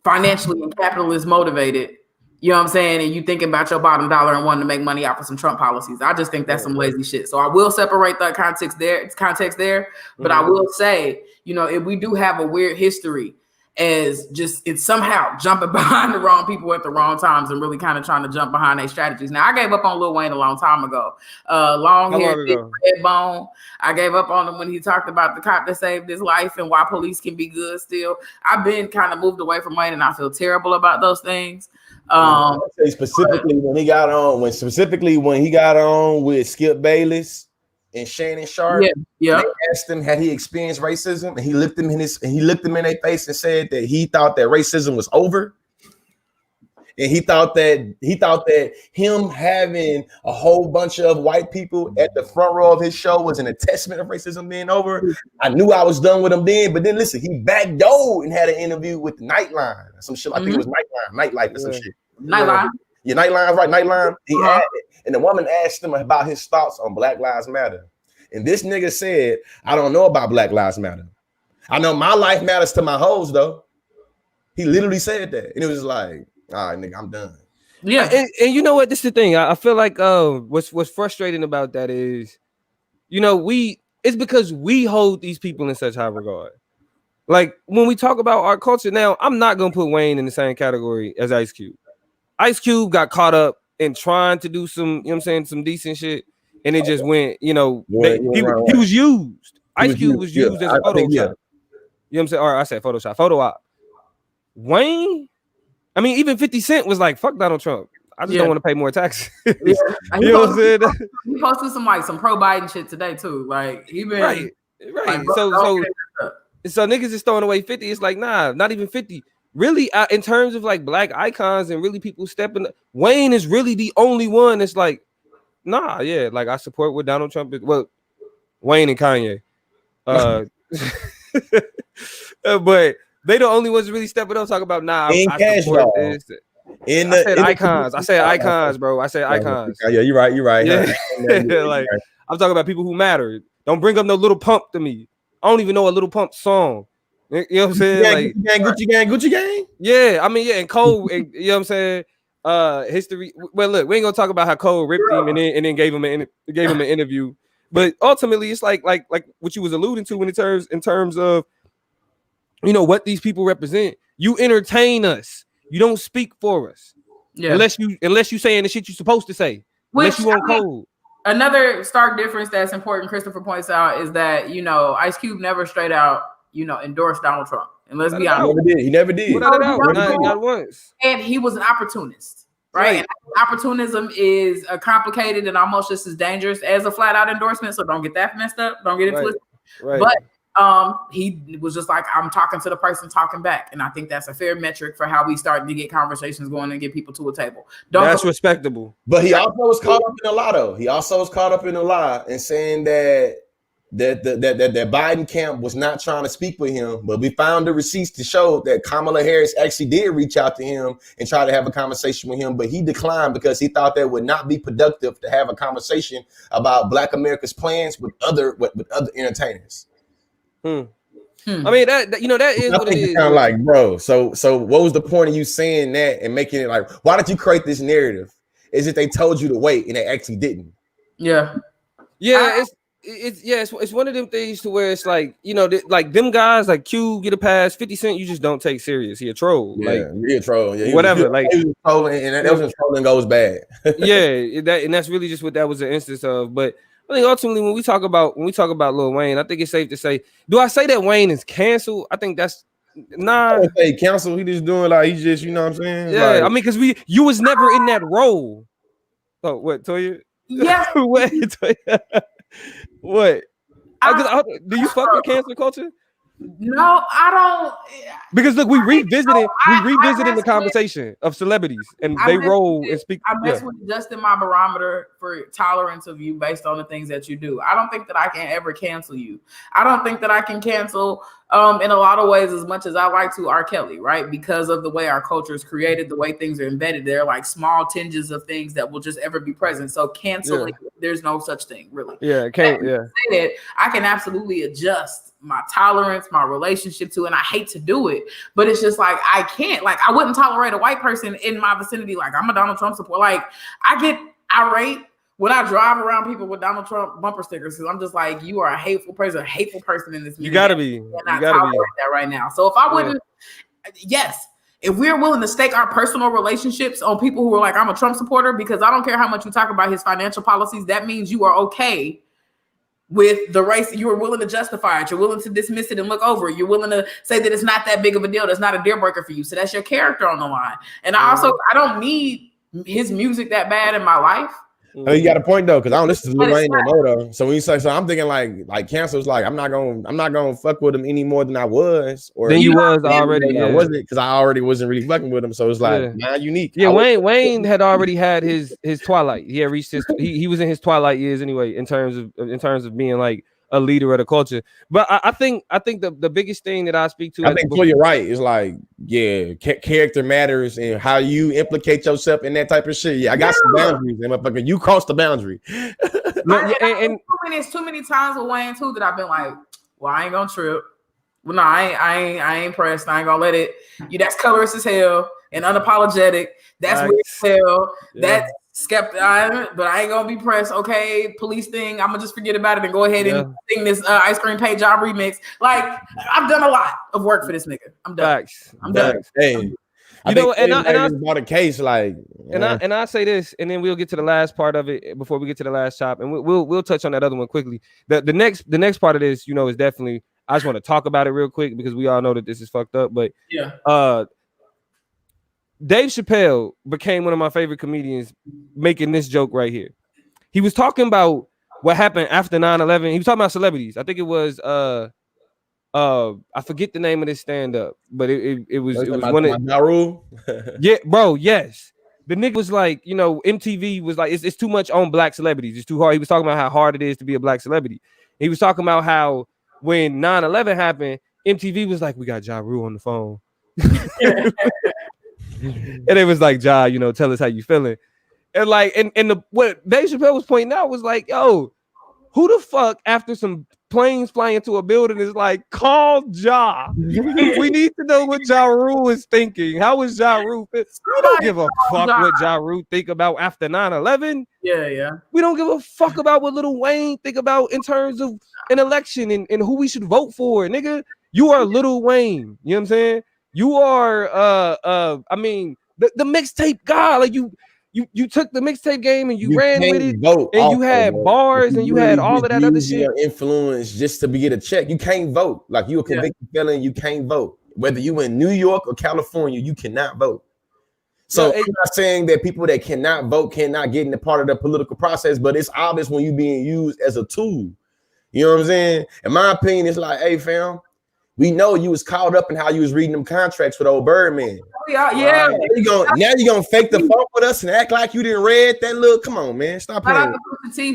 financially and capitalist motivated. You know what I'm saying? And you thinking about your bottom dollar and wanting to make money off of some Trump policies. I just think that's some lazy shit. So I will separate that context there. But I will say, you know, we do have a weird history as just it's somehow jumping behind the wrong people at the wrong times and really kind of trying to jump behind their strategies. Now, I gave up on Lil Wayne a long time ago. Long hair, red bone. I gave up on him when he talked about the cop that saved his life and why police can be good still. I've been kind of moved away from Wayne and I feel terrible about those things. Specifically when he got on with Skip Bayless and Shannon Sharp, they asked him had he experienced racism, and he looked them in their face and said that he thought that racism was over, and he thought that him having a whole bunch of white people at the front row of his show was an attestament of racism being over. I knew I was done with him then, but then listen, he backdoored and had an interview with Nightline, some shit. I think it was Nightlife or some shit. Nightline. Yeah, Nightline, right? Nightline. He had it. And the woman asked him about his thoughts on Black Lives Matter. And this nigga said, I don't know about Black Lives Matter. I know my life matters to my hoes, though. He literally said that. And it was like, all right, nigga, I'm done. Yeah. And you know what? This is the thing. I feel like what's frustrating about that is, you know, it's because we hold these people in such high regard. Like when we talk about our culture now, I'm not going to put Wayne in the same category as Ice Cube. Ice Cube got caught up in trying to do some, you know what I'm saying, some decent shit, and it just went, you know, he was used. Ice Cube was used as a Photoshop. You know what I'm saying? Or I said Photoshop, photo op. Wayne, I mean, even 50 Cent was like, fuck Donald Trump. I just don't want to pay more taxes. Yeah. You know what I'm saying? He posted some pro Biden shit today too. Like he been right. Like, So niggas is throwing away 50. It's like, nah, not even 50. Really, in terms of like black icons and really people stepping, Wayne is really the only one that's like, nah, yeah, like I support what Donald Trump is. Well, Wayne and Kanye. But they the only ones really stepping up, talking about, nah, I support this. I said icons, bro. I said icons. Yeah, you're right. Yeah. Like, I'm talking about people who matter. Don't bring up no Little Pump to me. I don't even know a Little Pump song. You know what I'm saying? Gucci gang. Yeah, I mean, yeah, and Cole, and, you know what I'm saying? History. Well, look, we ain't gonna talk about how Cole ripped him and then gave him an interview. But ultimately, it's like what you was alluding to in terms of, you know, what these people represent. You entertain us. You don't speak for us. Yeah. Unless you saying the shit you're supposed to say. Unless you on code. Another stark difference that's important, Christopher points out, is that, you know, Ice Cube never straight out, you know, endorsed Donald Trump. And let's be honest. He never did. Not once. And he was an opportunist, right? And opportunism is complicated and almost just as dangerous as a flat out endorsement. So don't get that messed up. Don't get it twisted. Right. But he was just like, I'm talking to the person talking back. And I think that's a fair metric for how we start to get conversations going and get people to a table. That's respectable. But he also was caught up in a lie, though. He also was caught up in a lie and saying that Biden camp was not trying to speak with him, but we found the receipts to show that Kamala Harris actually did reach out to him and try to have a conversation with him, but he declined because he thought that would not be productive to have a conversation about Black America's plans with other entertainers. I mean, that you know, that is what it is. Kind of like, bro. So what was the point of you saying that and making it like? Why did you create this narrative? Is it they told you to wait and they actually didn't? Yeah. It's one of them things to where it's like, you know, like them guys like Q get a pass, 50 Cent, you just don't take serious. He a troll. Yeah, like he a troll. Yeah, whatever. Like he was trolling, and that was when trolling goes bad. Yeah, that's really just what that was an instance of. But I think ultimately when we talk about Lil Wayne, I think it's safe to say, do I say that Wayne is canceled? I think that's nah. I don't say cancel. He just doing like he's just, you know what I'm saying? Yeah, like, I mean, because you was never in that role. Oh, what, Toya? Yeah. What? Toya? What? Do you fuck with cancel culture? No, I don't. Because look, we revisited the conversation of celebrities and they roll and speak. I mess with adjusting my barometer for tolerance of you based on the things that you do. I don't think that I can ever cancel you. I don't think that I can cancel in a lot of ways as much as I like to R. Kelly, right? Because of the way our culture is created, the way things are embedded, they're like small tinges of things that will just ever be present. So canceling, there's no such thing, really. Yeah, can't. Yeah, say that I can absolutely adjust my tolerance, my relationship to, and I hate to do it, but it's just like I can't. Like I wouldn't tolerate a white person in my vicinity. Like I'm a Donald Trump supporter. Like I get irate when I drive around people with Donald Trump bumper stickers because I'm just like, you are a hateful person in this. You gotta be. You gotta be that right now. So if I wouldn't, yes. If we're willing to stake our personal relationships on people who are like, I'm a Trump supporter, because I don't care how much you talk about his financial policies, that means you are okay with the race. You are willing to justify it. You're willing to dismiss it and look over it. You're willing to say that it's not that big of a deal. That's not a deal breaker for you. So that's your character on the line. And I don't need his music that bad in my life. I mean, you got a point though, because I don't listen to Lil Wayne no more though. So when you say, so I'm thinking like cancel's like I'm not gonna fuck with him any more than I was, or then you was already. I wasn't, because I already wasn't really fucking with him. So it's like not unique. Yeah, Wayne had already had his twilight. He had reached he was in his twilight years anyway in terms of being like a leader of the culture. But I think the biggest thing that I speak to, I think you're right. It's like, character matters and how you implicate yourself in that type of shit. Yeah, I got some boundaries, and motherfucker, you crossed the boundary. It's too many times with Wayne too that I've been like, well, I ain't gonna trip. Well, no, I ain't pressed. I ain't gonna let it. That's colorist as hell and unapologetic. That's weird as hell. That's skeptic, but I ain't gonna be pressed. Okay, police thing, I'm gonna just forget about it and go ahead and sing this Ice Cream Pay Job remix. Like I've done a lot of work for this nigga. I'm done. I'm done. Hey, I bought a case like, and I say this, and then we'll get to the last part of it before we get to the last chop, and we'll touch on that other one quickly. The next part of this, is definitely. I just want to talk about it real quick because we all know that this is fucked up, but Dave Chappelle became one of my favorite comedians making this joke right here. He was talking about what happened after 9/11. He was talking about celebrities. I think it was I forget the name of this stand-up, but it was one of Ja Rule. yeah, bro, yes. The nigga was like, you know, MTV was like, it's too much on black celebrities. It's too hard. He was talking about how hard it is to be a black celebrity. He was talking about how when 9/11 happened, MTV was like, we got Ja Rule on the phone. And it was like, Ja, you know, tell us how you feeling. And like, and what Dave Chappelle was pointing out was like, yo, who the fuck after some planes flying into a building is like, call Ja. We need to know what Ja Rule is thinking. How is Ja Rule? We don't give a fuck what Ja Rule think about after 9/11. Yeah. We don't give a fuck about what Lil Wayne think about in terms of an election and who we should vote for, nigga. You are Lil Wayne. You know what I'm saying? You are I mean the mixtape guy. Like you took the mixtape game and you ran with it, and you had bars and you had all of that other shit. Your influence just to get a check. You can't vote. Like you a convicted felon, you can't vote. Whether you in New York or California, you cannot vote. So I'm not saying that people that cannot vote cannot get in the part of the political process, but it's obvious when you being used as a tool. You know what I'm saying? In my opinion, it's like, hey, fam, we know you was caught up in how you was reading them contracts with old Birdman. Yeah. Now you're gonna fake the fuck with us and act like you didn't read that little. Come on, man. Stop playing.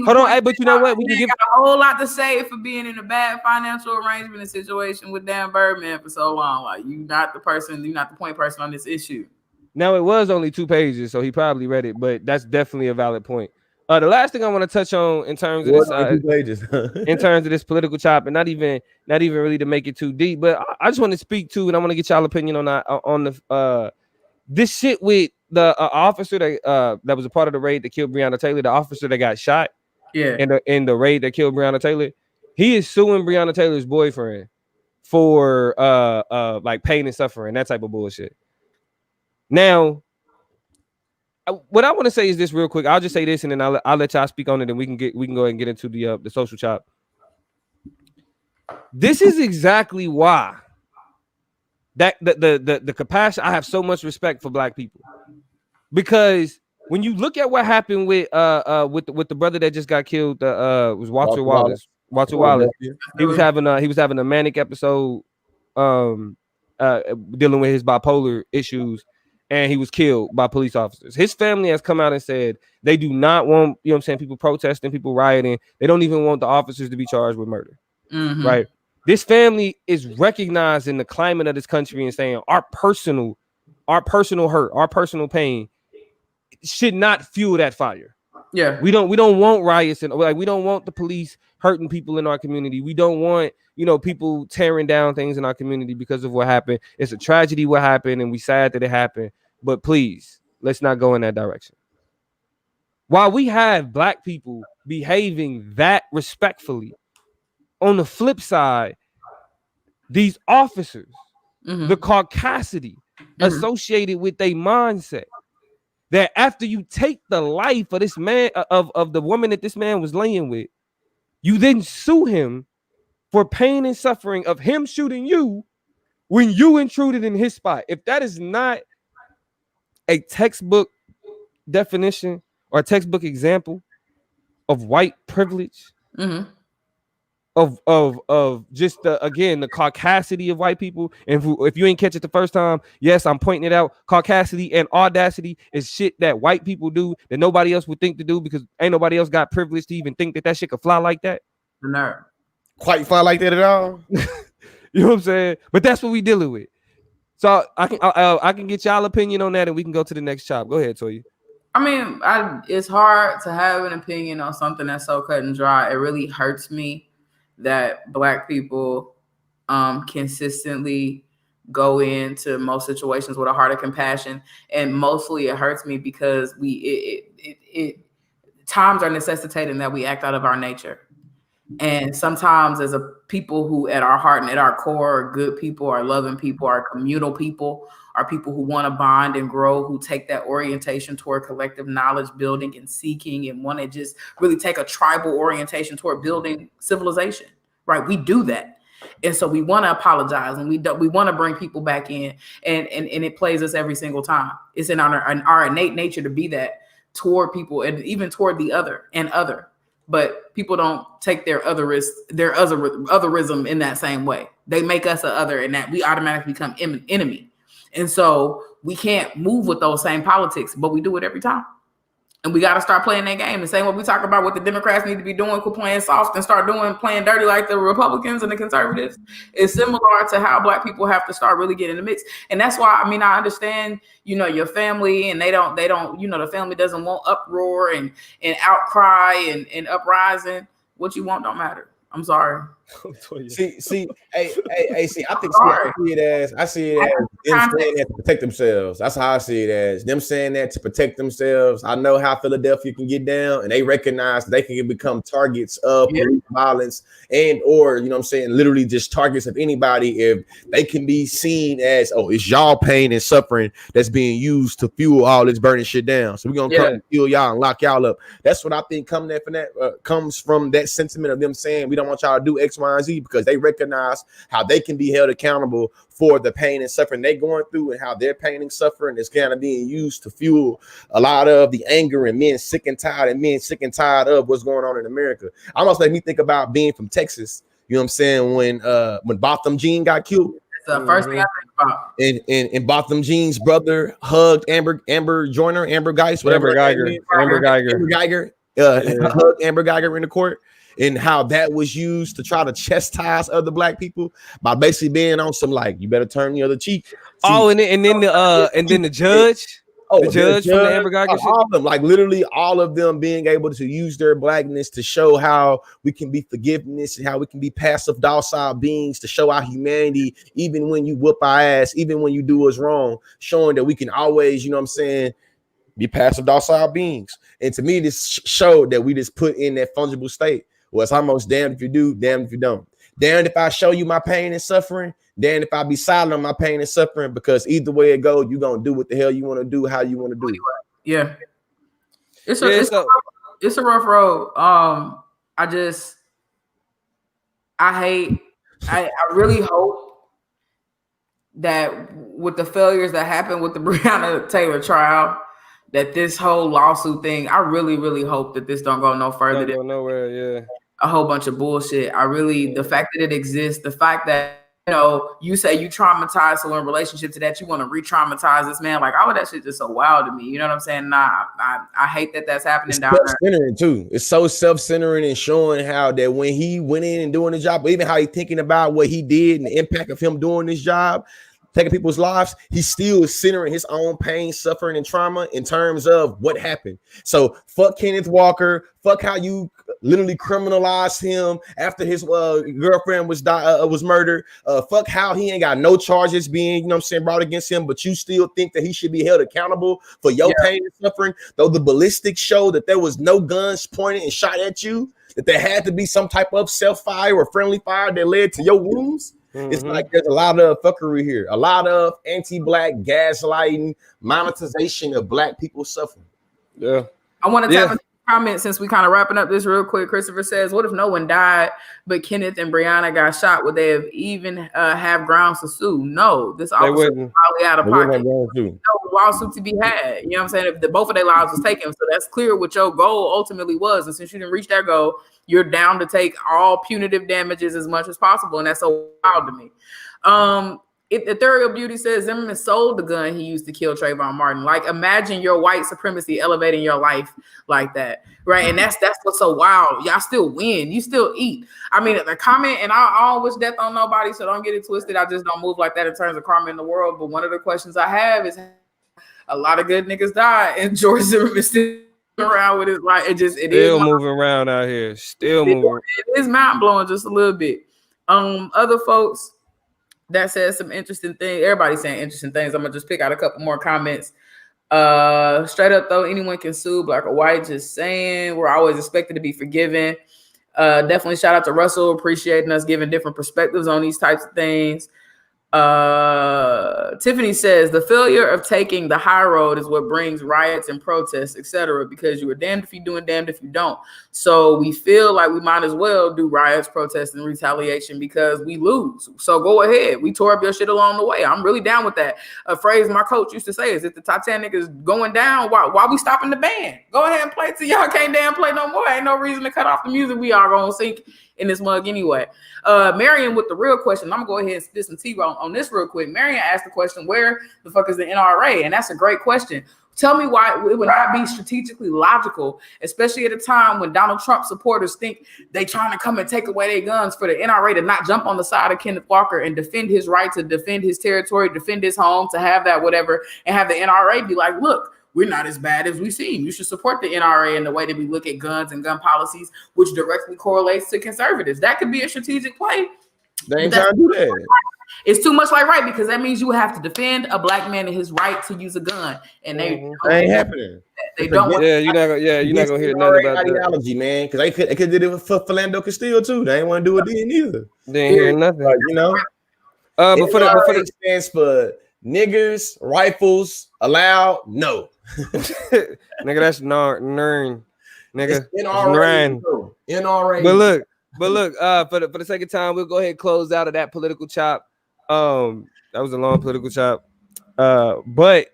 Hold on, hey, but you know what? We can give got a whole lot to say for being in a bad financial arrangement and situation with Dan Birdman for so long. Like you not the person, you're not the point person on this issue. Now it was only 2 pages, so he probably read it, but that's definitely a valid point. The last thing I want to touch on in terms of this, in terms of this political chop, and not even really to make it too deep, but I just want to speak to, and I want to get y'all opinion on that, on the this shit with the officer that was a part of the raid that killed Breonna Taylor, the officer that got shot, in the raid that killed Breonna Taylor. He is suing Breonna Taylor's boyfriend for like pain and suffering, that type of bullshit. Now, what I want to say is this real quick. I'll just say this, and then I'll let y'all speak on it, and we can go ahead and get into the social chop. This is exactly why that the compassion. I have so much respect for black people, because when you look at what happened with the brother that just got killed, was Walter Wallace. Walter Wallace. He was having a manic episode, dealing with his bipolar issues. And he was killed by police officers. His family has come out and said they do not want, you know what I'm saying, people protesting, people rioting. They don't even want the officers to be charged with murder. Mm-hmm. Right? This family is recognizing the climate of this country and saying our personal hurt, our personal pain should not fuel that fire. Yeah. We don't want riots, and like we don't want the police hurting people in our community. We don't want, you know, people tearing down things in our community because of what happened. It's a tragedy what happened, and we sad that it happened. But please, let's not go in that direction. While we have black people behaving that respectfully, on the flip side, these officers, the caucasity associated with their mindset, that after you take the life of this man, of the woman that this man was laying with, you then sue him for pain and suffering of him shooting you when you intruded in his spot. If that is not a textbook definition or a textbook example of white privilege, of just the caucasity of white people. And if you ain't catch it the first time, yes, I'm pointing it out. Caucasity and audacity is shit that white people do that nobody else would think to do, because ain't nobody else got privilege to even think that shit could fly like that. No, quite fly like that at all. You know what I'm saying? But that's what we dealing with. So I can get y'all opinion on that, and we can go to the next chop. Go ahead, Toya. I mean, it's hard to have an opinion on something that's so cut and dry. It really hurts me that black people consistently go into most situations with a heart of compassion, and mostly it hurts me because times are necessitating that we act out of our nature. And sometimes as a people who at our heart and at our core are good people, are loving people, are communal people, are people who want to bond and grow, who take that orientation toward collective knowledge building and seeking, and want to just really take a tribal orientation toward building civilization, right? We do that. And so we want to apologize, and we want to bring people back in, and it plays us every single time. It's in our innate nature to be that toward people, and even toward the other and other. But people don't take their otherism in that same way. They make us a other, and that we automatically become enemy. And so we can't move with those same politics, but we do it every time. And we got to start playing that game. The same way we talk about what the Democrats need to be doing, quit playing soft and start playing dirty like the Republicans and the conservatives. It's similar to how Black people have to start really getting in the mix. And that's why, I mean, I understand, your family, and they don't, the family doesn't want uproar and outcry and uprising. What you want don't matter. I'm sorry. See, hey, I see it as them saying that to protect themselves. That's how I see it as them saying that to protect themselves. I know how Philadelphia can get down, and they recognize that they can become targets of police violence or literally just targets of anybody if they can be seen as, oh, it's y'all pain and suffering that's being used to fuel all this burning shit down. So we're gonna come and kill y'all and lock y'all up. That's what I think comes from that sentiment of them saying we don't want y'all to do X, Y, and Z, because they recognize how they can be held accountable for the pain and suffering they're going through, and how their pain and suffering is kind of being used to fuel a lot of the anger and men sick and tired of what's going on in America. Almost make me think about being from Texas. You know what I'm saying? When Botham Jean got killed. That's the first thing I think about. And Botham Jean's brother hugged Amber Geis, whatever. Amber Geiger. Hugged Amber Geiger in the court. And how that was used to try to chastise other Black people by basically being on some like, you better turn the other cheek. And then the judge. The judge from the Amber Geiger shit. All of them, like literally all of them being able to use their Blackness to show how we can be forgiveness and how we can be passive, docile beings, to show our humanity, even when you whoop our ass, even when you do us wrong, showing that we can always, be passive, docile beings. And to me, this showed that we just put in that fungible state. Well, it's almost damned if you do, damned if you don't. Damned if I show you my pain and suffering, damned if I be silent on my pain and suffering, because either way it goes, you're going to do what the hell you want to do, how you want to do it. Yeah. It's a rough road. I really hope that with the failures that happened with the Breonna Taylor trial, that this whole lawsuit thing, I really, really hope that this don't go no further. Don't go nowhere, a whole bunch of bullshit. The fact that it exists, the fact that, you say you traumatized, so in relationship to that, you want to re-traumatize this man. Like, all of that shit just so wild to me. You know what I'm saying? Nah, I hate that that's happening down there. It's self-centering too. It's so self-centering and showing how that when he went in and doing the job, even how he thinking about what he did and the impact of him doing this job, taking people's lives, he still is centering his own pain, suffering, and trauma in terms of what happened. So fuck Kenneth Walker. Fuck how you literally criminalized him after his girlfriend was murdered. Fuck how he ain't got no charges being, brought against him, but you still think that he should be held accountable for your pain and suffering, though the ballistics show that there was no guns pointed and shot at you, that there had to be some type of self-fire or friendly fire that led to your wounds. It's like there's a lot of fuckery here, a lot of anti-Black gaslighting, monetization of Black people suffering. Yeah. I want to tap a comment since we kind of wrapping up this real quick. Christopher says, what if no one died, but Kenneth and Breonna got shot? Would they have even have grounds to sue? No, this officer was probably out of pocket. No lawsuit to be had. You know what I'm saying? If both of their lives was taken. So that's clear what your goal ultimately was. And since you didn't reach that goal, you're down to take all punitive damages as much as possible. And that's so wild to me. Ethereal Beauty says Zimmerman sold the gun he used to kill Trayvon Martin. Like, imagine your white supremacy elevating your life like that, right? And that's what's so wild. Y'all still win. You still eat. I mean, the comment, and I don't wish death on nobody, so don't get it twisted. I just don't move like that in terms of karma in the world. But one of the questions I have is, a lot of good niggas died, and George Zimmerman still around with his life. It still is moving around out here. Still moving. It is mind blowing just a little bit. Other folks that says some interesting things. Everybody's saying interesting things. I'm gonna just pick out a couple more comments. Straight up though, anyone can sue, Black or white. Just saying, we're always expected to be forgiven. Definitely shout out to Russell, appreciating us giving different perspectives on these types of things. Tiffany says the failure of taking the high road is what brings riots and protests, etc. Because you are damned if you do and damned if you don't. So we feel like we might as well do riots, protests, and retaliation because we lose. So go ahead. We tore up your shit along the way. I'm really down with that. A phrase my coach used to say is, if the Titanic is going down, why we stopping the band? Go ahead and play till y'all can't damn play no more. Ain't no reason to cut off the music. We are gonna sink in this mug anyway. Marion with the real question. I'm gonna go ahead and spit some tea on this real quick. Marion asked the question, where the fuck is the NRA? And that's a great question. Tell me why it would not be strategically logical, especially at a time when Donald Trump supporters think they trying to come and take away their guns, for the NRA to not jump on the side of Kenneth Walker and defend his right to defend his territory, defend his home, to have that whatever, and have the NRA be like, look, we're not as bad as we seem. You should support the NRA in the way that we look at guns and gun policies, which directly correlates to conservatives. That could be a strategic play. They ain't trying to do that. It's too much like right, because that means you would have to defend a black man and his right to use a gun, and they ain't happening. They don't. Yeah, you're not gonna hear nothing about ideology, man. Because they could did it for Philando Castile too. They ain't want to do it then either. They ain't hearing nothing. You know. But for the stands for niggers, rifles allowed. No. Nigga, that's NRA. Nigga, NRA. But look, for the second time, we'll go ahead and close out of that political chop. That was a long political chop. But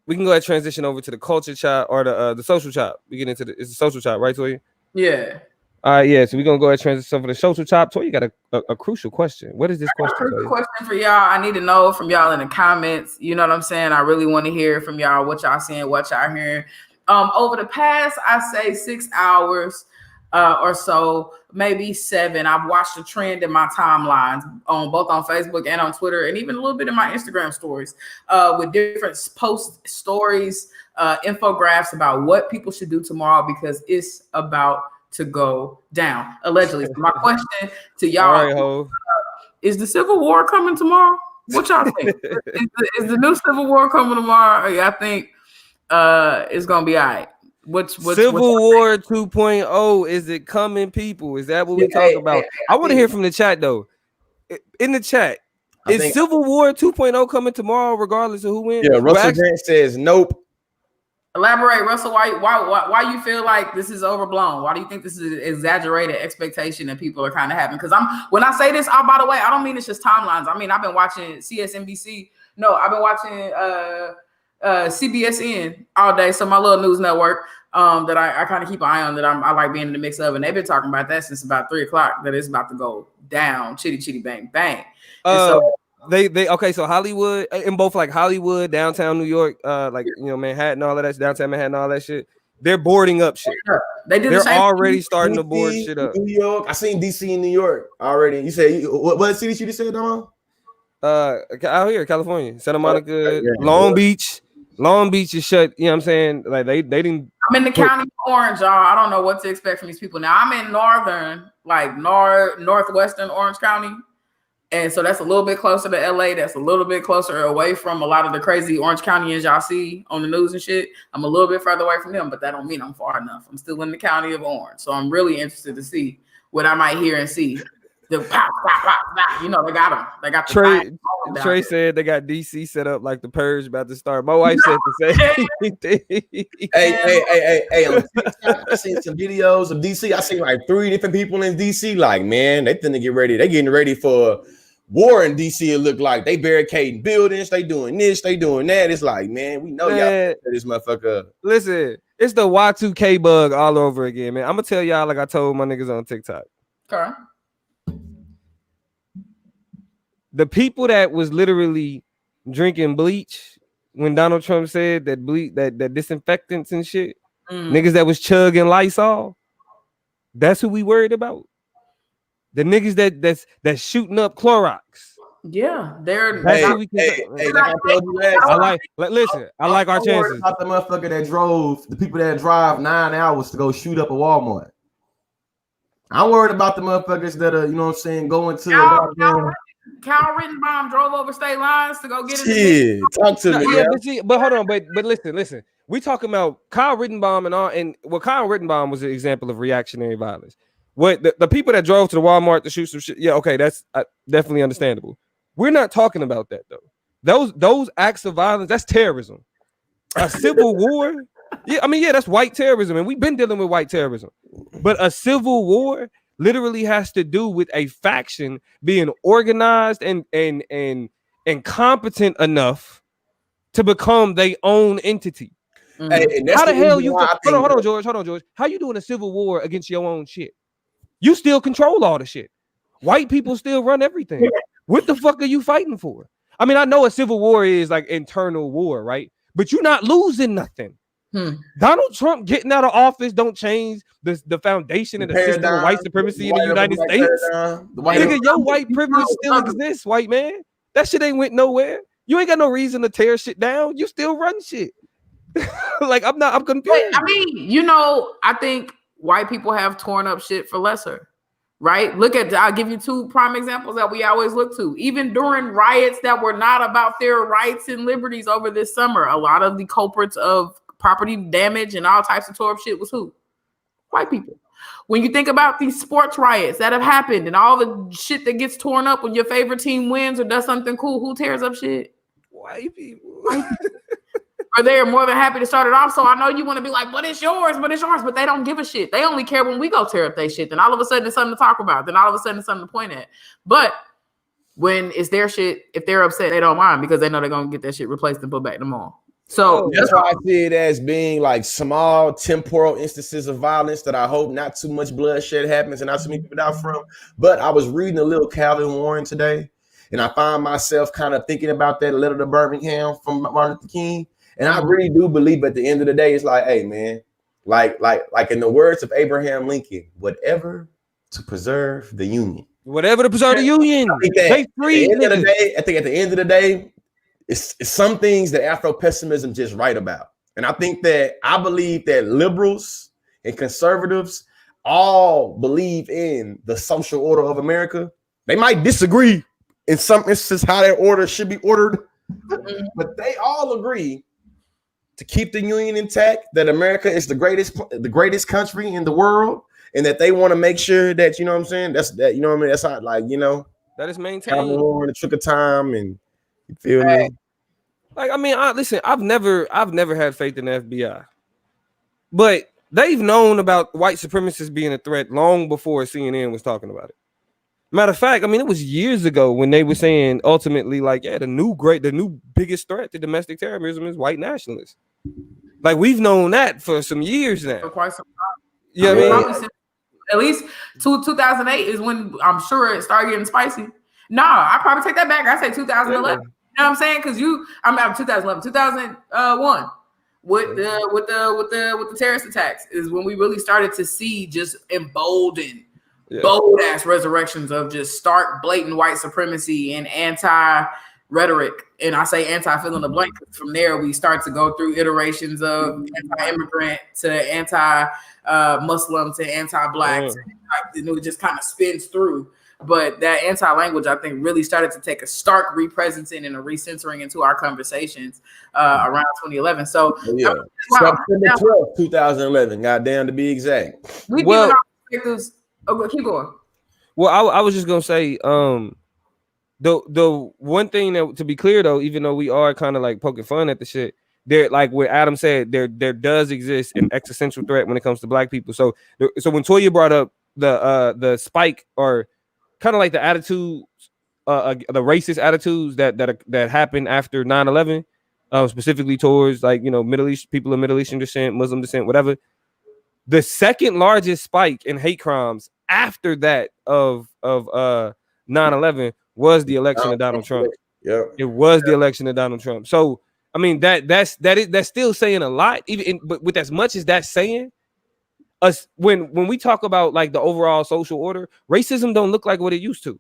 we can go ahead and transition over to the culture chop or the social chop. We get into it's the social chop, right, Toya? Yeah. All right, yeah. So we're gonna go ahead and transition over to the social chop. Toya, you got a crucial question. What is this question? Question for y'all. I need to know from y'all in the comments. You know what I'm saying? I really want to hear from y'all what y'all seeing, what y'all hearing. Over the past, I say 6 hours or so, maybe 7. I've watched a trend in my timelines on both on Facebook and on Twitter, and even a little bit in my Instagram stories, with different post stories, infographics about what people should do tomorrow because it's about to go down, allegedly. So my question to y'all, is the Civil War coming tomorrow? What y'all think? is the new Civil War coming tomorrow? I think it's gonna be all right. What's Civil War 2.0? Is it coming, people? Is that what we talk about? I want to hear from the chat though. In the chat, is Civil War 2.0 coming tomorrow, regardless of who wins? Yeah, Russell Grant says nope. Elaborate, Russell. Why you feel like this is overblown? Why do you think this is an exaggerated expectation that people are kind of having? Because when I say this, by the way, I don't mean it's just timelines. I mean, I've been watching CSNBC. No, I've been watching CBSN all day. So my little news network that I kind of keep an eye on, that I like being in the mix of, and they've been talking about that since about 3:00, that it's about to go down, chitty chitty bang bang. They okay, so Hollywood, in both like Hollywood, downtown New York, like Manhattan, all of that, downtown Manhattan, all that shit. They're boarding up shit. They're already starting to board shit up. New York, I seen DC in New York already. You said what city you just said, Damo? Out here, California, Santa Monica, Long Beach. Long Beach is shut. You know what I'm saying? Like they didn't. I'm in the county of Orange, y'all. I don't know what to expect from these people. Now I'm in northwestern Orange County. And so that's a little bit closer to LA. That's a little bit closer away from a lot of the crazy Orange Countyans y'all see on the news and shit. I'm a little bit further away from them, but that don't mean I'm far enough. I'm still in the county of Orange. So I'm really interested to see what I might hear and see. The pop, pop, pop, pop. They got them. They got the Trey said they got DC set up like the Purge about to start. My wife said the same thing. Hey, on TikTok, I seen some videos of DC. I seen like 3 different people in DC. Like, man, they finna get ready. They getting ready for war in DC. It look like they barricading buildings. They doing this. They doing that. It's like, man, we know y'all set this motherfucker up. Listen, it's the Y2K bug all over again, man. I'm gonna tell y'all like I told my niggas on TikTok. Okay. The people that was literally drinking bleach when Donald Trump said that that disinfectants and shit, niggas that was chugging Lysol, that's who we worried about. The niggas that's shooting up Clorox. Yeah, they're. I like our chances. About the motherfucker that drove, the people that drive 9 hours to go shoot up a Walmart. I'm worried about the motherfuckers that are, going to. Kyle Rittenbaum drove over state lines to go get it. Talk to me. But hold on, but listen. We talking about Kyle Rittenbaum and all, and Kyle Rittenbaum was an example of reactionary violence. What the people that drove to the Walmart to shoot some shit, yeah, okay, that's definitely understandable. We're not talking about that though. Those acts of violence, that's terrorism. A civil war, yeah, I mean, yeah, that's white terrorism, and we've been dealing with white terrorism. But a civil war literally has to do with a faction being organized and competent enough to become their own entity. Hey, and that's How the hell you? Hold on, George. How you doing a civil war against your own shit? You still control all the shit. White people still run everything. What the fuck are you fighting for? I mean, I know a civil war is like internal war, right? But you're not losing nothing. Donald Trump getting out of office don't change the foundation and the system of white supremacy in the United States. Nigga, your white privilege still exists, white man. That shit ain't went nowhere. You ain't got no reason to tear shit down. You still run shit. Like I'm confused. But, I mean, you know, I think white people have torn up shit for lesser, right? I'll give you two prime examples that we always look to. Even during riots that were not about their rights and liberties over this summer, a lot of the culprits of property damage and all types of tore up shit was who? White people. When you think about these sports riots that have happened and all the shit that gets torn up when your favorite team wins or does something cool, who tears up shit? White people. Or they're more than happy to start it off. So I know you want to be like, but it's yours, but they don't give a shit. They only care when we go tear up their shit. Then all of a sudden it's something to talk about. Then all of a sudden it's something to point at. But when it's their shit, if they're upset, they don't mind because they know they're going to get that shit replaced and put back tomorrow. So that's why I see it as being like small temporal instances of violence that I hope not too much bloodshed happens and not too many people die from. But I was reading a little Calvin Warren today, and I find myself kind of thinking about that letter to Birmingham from Martin Luther King. And I really do believe at the end of the day, it's like, hey, man, like in the words of Abraham Lincoln, whatever to preserve the Union. Whatever to preserve the Union. I think at the end of the day, it's some things that Afro-pessimism just right about. And I believe that liberals and conservatives all believe in the social order of America. They might disagree in some instances how that order should be ordered, but they all agree to keep the Union intact, that America is the greatest country in the world, and that they want to make sure that, you know what I'm saying, that's how, like, you know, that is maintained. It took a time, and you feel me? Like, I mean, listen, I've never had faith in the FBI, but they've known about white supremacists being a threat long before CNN was talking about it. Matter of fact, I mean, it was years ago when they were saying ultimately, like, yeah, the new biggest threat to domestic terrorism is white nationalists. Like, we've known that for some years now. For quite some time. Yeah, I mean, at least 2008 is when I'm sure it started getting spicy. Nah, I probably take that back. I say 2011. Yeah. You know what I'm saying? Because 2011, 2001 with the terrorist attacks is when we really started to see just emboldened. Yeah. Bold ass resurrections of just stark, blatant white supremacy and anti rhetoric. And I say anti fill in the blank. From there, we start to go through iterations of anti-immigrant to anti-Muslim to anti-black. And it just kind of spins through. But that anti-language, I think, really started to take a stark representing and a recentering into our conversations around 2011. So, yeah, September 12th, 2011. Goddamn, to be exact. We've given our perspectives. Oh, keep going. Well, I was just gonna say, the one thing that, to be clear though, even though we are kind of like poking fun at the shit, there, like what Adam said, there does exist an existential threat when it comes to black people. So when Toya brought up the spike, or kind of like the attitudes, the racist attitudes that happened after 9/11, specifically towards, like, you know, Middle East people of Middle Eastern descent, Muslim descent, whatever. The second largest spike in hate crimes after that of 9/11 was the election of Donald Trump. Yeah, it was the election of Donald Trump. So I mean, that's still saying a lot. But with as much as that's saying, us when we talk about like the overall social order, racism don't look like what it used to.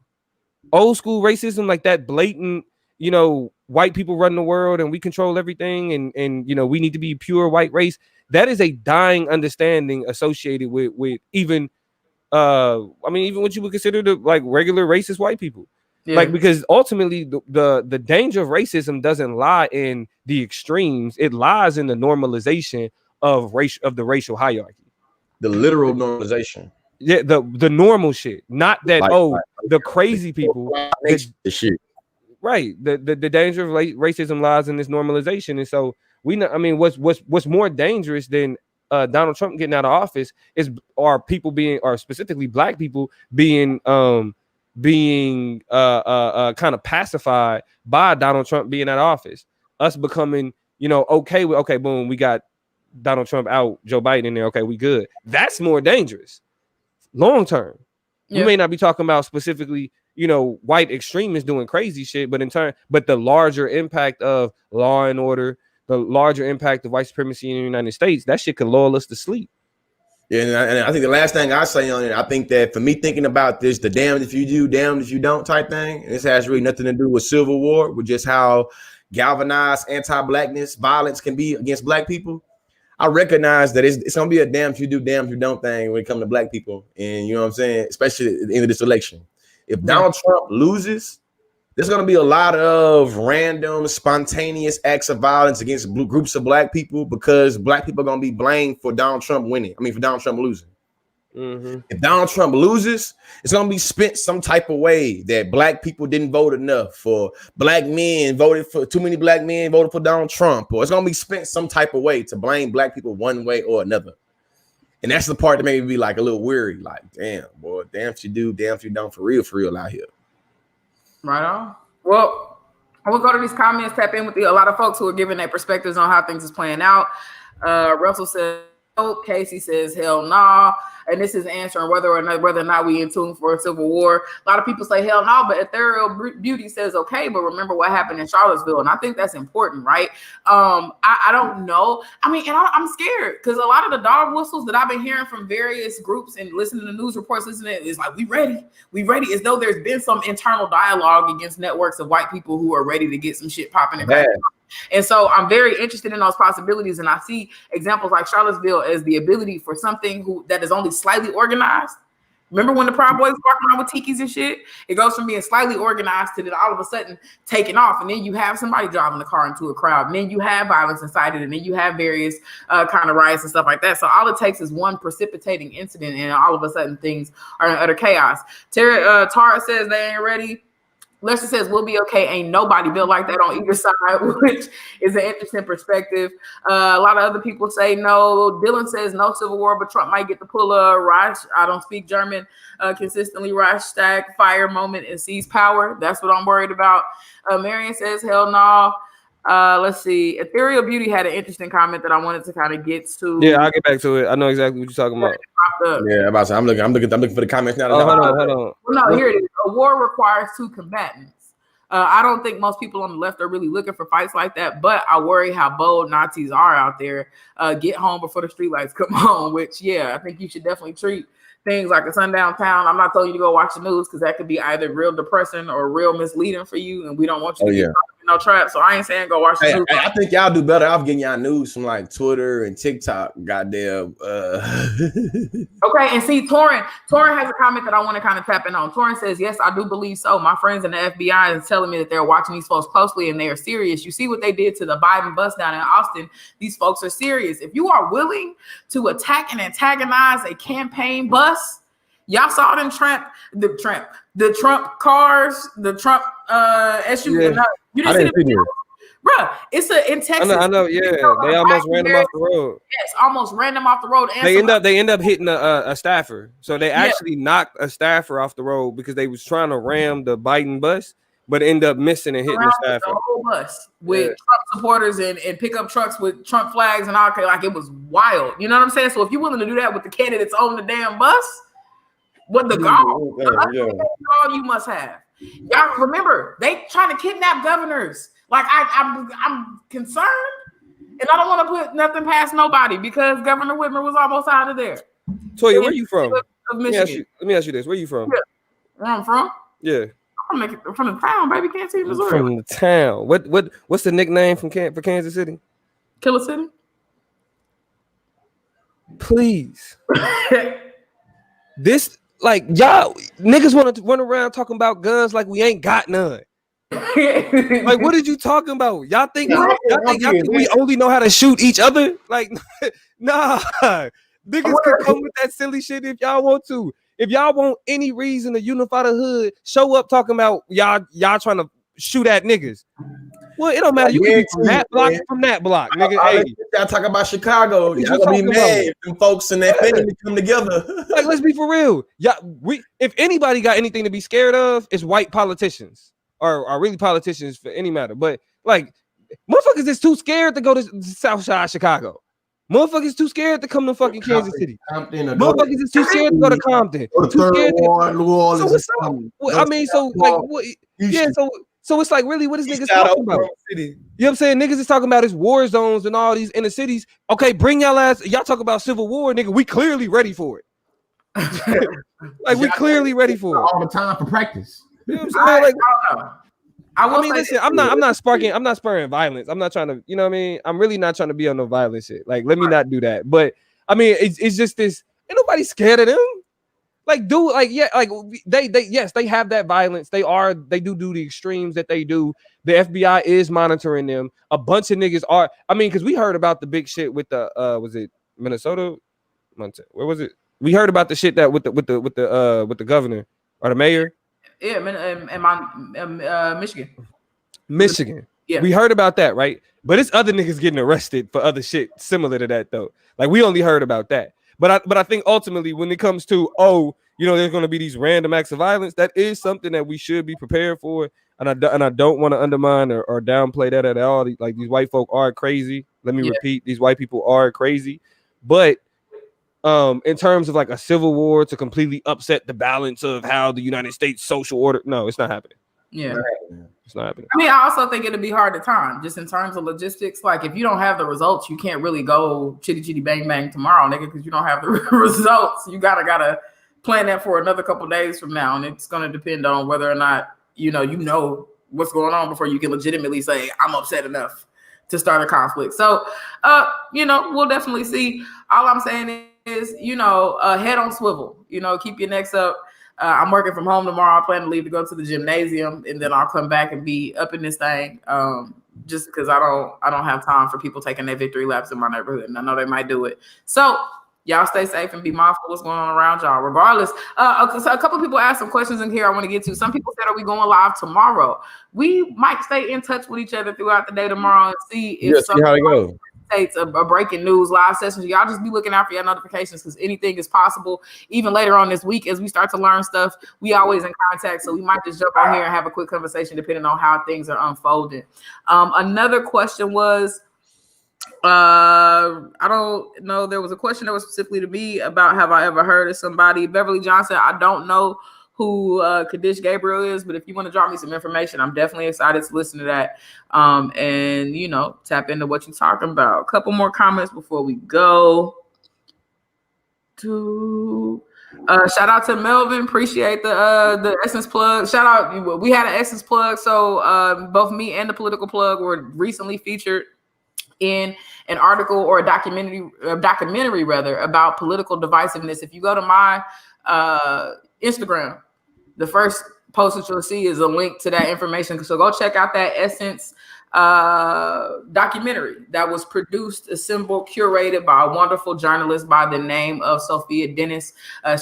Old school racism, like that blatant, you know, white people run the world and we control everything, and you know, we need to be pure white race. That is a dying understanding associated with even I mean, even what you would consider the like regular racist white people. Yeah. Like, because ultimately the danger of racism doesn't lie in the extremes, it lies in the normalization of the racial hierarchy. The literal normalization. Yeah, the normal shit. Not that the crazy people. The shit. Right. The danger of racism lies in this normalization. And so we know, I mean, what's more dangerous than Donald Trump getting out of office are people being, or specifically black people being kind of pacified by Donald Trump being out of office. Us becoming, okay with, okay, boom, we got Donald Trump out, Joe Biden in there. Okay, we good. That's more dangerous long term. Yeah. We may not be talking about specifically, white extremists doing crazy shit, but but the larger impact of law and order, the larger impact of white supremacy in the United States, that shit could lull us to sleep. Yeah, and I think the last thing I say on it, I think that for me thinking about this, the damned if you do, damned if you don't type thing, this has really nothing to do with Civil War, with just how galvanized anti-blackness violence can be against black people. I recognize that it's gonna be a damn if you do, damn if you don't thing when it comes to black people, and you know what I'm saying, especially at the end of this election. If Donald Trump loses, there's gonna be a lot of random, spontaneous acts of violence against groups of black people because black people are gonna be blamed for Donald Trump winning. I mean, for Donald Trump losing. Mm-hmm. If Donald Trump loses, it's gonna be spent some type of way that black people didn't vote enough, for black men voted for too many black men voted for Donald Trump, or it's gonna be spent some type of way to blame black people one way or another. And that's the part that made me be like a little weary, like, damn, boy, damn if you do, damn if you don't, for real out here. Right on. Well, I will go to these comments, tap in with a lot of folks who are giving their perspectives on how things is playing out. Russell says, no. Casey says, hell nah. And this is answering whether or not we in tune for a civil war. A lot of people say hell no, but Ethereal Beauty says okay, but remember what happened in Charlottesville, and I think that's important, right? I don't know. I mean, and I'm scared because a lot of the dog whistles that I've been hearing from various groups and listening to news reports, is like we ready, as though there's been some internal dialogue against networks of white people who are ready to get some shit popping and back. And so I'm very interested in those possibilities, and I see examples like Charlottesville as the ability for something that is only slightly organized. Remember when the Proud Boys walk around with tikis and shit? It goes from being slightly organized to then all of a sudden taking off, and then you have somebody driving the car into a crowd, and then you have violence incited, and then you have various kind of riots and stuff like that. So all it takes is one precipitating incident, and all of a sudden things are in utter chaos. Tara says they ain't ready. Lester says we'll be okay. Ain't nobody built like that on either side, which is an interesting perspective. A lot of other people say no. Dylan says no civil war, but Trump might get the pull of Reich. I don't speak German consistently. Reichstag fire moment and seize power. That's what I'm worried about. Marion says hell no. Let's see. Ethereal Beauty had an interesting comment that I wanted to kind of get to. Yeah, I'll get back to it. I know exactly what you're talking about. Yeah, I'm looking for the comments now. Hold on. Well, no, here it is. A war requires two combatants. I don't think most people on the left are really looking for fights like that, but I worry how bold Nazis are out there. Get home before the streetlights come on, which, yeah, I think you should definitely treat things like a sundown town. I'm not telling you to go watch the news because that could be either real depressing or real misleading for you, and we don't want you to get no trap. So I ain't saying go watch the news. I think y'all do better off getting y'all news from like Twitter and TikTok. Goddamn. Okay, and see, Torrin has a comment that I want to kind of tap in on. Torrin says, yes, I do believe so. My friends in the FBI is telling me that they're watching these folks closely and they are serious. You see what they did to the Biden bus down in Austin. These folks are serious. If you are willing to attack and antagonize a campaign bus, y'all saw them the Trump cars, the Trump SUV. Yeah. You didn't see them? Bruh, it's in Texas. I know, yeah. They almost ran them off the road. Yes, almost ran them off the road. They end up hitting a staffer. So they actually knocked a staffer off the road because they was trying to ram the Biden bus, but end up missing and hitting the staffer. The whole bus with Trump supporters and pickup trucks with Trump flags and all. Like, it was wild. You know what I'm saying? So if you're willing to do that with the candidates on the damn bus, what the gall you must have. Y'all remember they trying to kidnap governors. Like I'm concerned, and I don't want to put nothing past nobody because Governor Whitmer was almost out of there. Toya, where you from? Of Michigan. Let me ask you this: where you from? Yeah. Where I'm from? Yeah, I'm from the town, baby. Kansas City, Missouri. From the town. What's the nickname for Kansas City? Killer City. Please. This. Like, y'all niggas want to run around talking about guns like we ain't got none. Like, what are you talking about? Y'all think we only know how to shoot each other? Like, nah. Niggas can come with that silly shit if y'all want to. If y'all want any reason to unify the hood, show up talking about y'all trying to shoot at niggas. Well, it don't matter. You can be from that block, from that block, nigga. Hey, y'all talk about Chicago. Y'all gonna be mad if them folks and that family come together. Like, let's be for real. Yeah, if anybody got anything to be scared of, it's white politicians or really politicians for any matter. But like, motherfuckers is too scared to go to South Side Chicago. Motherfuckers too scared to come to fucking Kansas City. Motherfuckers is too scared to go to Compton. Too scared to. So what's up? I mean, so like, what? Yeah, so it's like, really, what is niggas talking about? You know what I'm saying? Niggas is talking about is war zones and all these inner cities. Okay, bring y'all ass. Y'all talk about civil war, nigga. We clearly ready for it. Like, we clearly ready for it. All the time for practice. You know what I'm saying? Like, I mean, listen, I'm not spurring violence. I'm not trying to, you know what I mean? I'm really not trying to be on no violent shit. Like, let me not do that. But I mean, it's just this. Ain't nobody scared of them. Like, dude, like, yeah, like yes, they have that violence. They do the extremes that they do. The FBI is monitoring them. A bunch of niggas are. I mean, because we heard about the big shit with the was it Minnesota? Where was it? We heard about the shit that with the governor or the mayor. Yeah, Michigan. Michigan. Yeah, we heard about that, right? But it's other niggas getting arrested for other shit similar to that though. Like, we only heard about that. But I think ultimately, when it comes to, there's going to be these random acts of violence, that is something that we should be prepared for. And I don't want to undermine or downplay that at all. Like, these white folk are crazy. Let me repeat, these white people are crazy. But in terms of like a civil war to completely upset the balance of how the United States social order, no, it's not happening. Yeah. It's not happening. I mean, I also think it'd be hard to time, just in terms of logistics. Like, if you don't have the results, you can't really go chitty chitty bang bang tomorrow, nigga, because you don't have the results. You gotta plan that for another couple days from now, and it's gonna depend on whether or not you know what's going on before you can legitimately say I'm upset enough to start a conflict. So, we'll definitely see. All I'm saying is, head on swivel. Keep your necks up. I'm working from home tomorrow. I plan to leave to go to the gymnasium, and then I'll come back and be up in this thing. Just because I don't have time for people taking their victory laps in my neighborhood, and I know they might do it. So y'all stay safe and be mindful of what's going on around y'all. Regardless, so a couple of people asked some questions in here I want to get to. Some people said, "Are we going live tomorrow?" We might stay in touch with each other throughout the day tomorrow and see if see how it goes. States a breaking news live sessions. Y'all just be looking out for your notifications because anything is possible. Even later on this week, as we start to learn stuff, we always in contact, so we might just jump on here and have a quick conversation depending on how things are unfolding. Another question was, I don't know, there was a question that was specifically to me about have I ever heard of somebody. Beverly Johnson, I don't know who Kadish Gabriel is, but if you want to drop me some information, I'm definitely excited to listen to that and tap into what you're talking about. A couple more comments before we go. Shout out to Melvin, appreciate the Essence plug. Shout out, we had an Essence plug, so both me and the Political Plug were recently featured in an article or a documentary rather about political divisiveness. If you go to my Instagram, the first post that you'll see is a link to that information. So go check out that Essence documentary that was produced, assembled, curated by a wonderful journalist by the name of Sophia Dennis.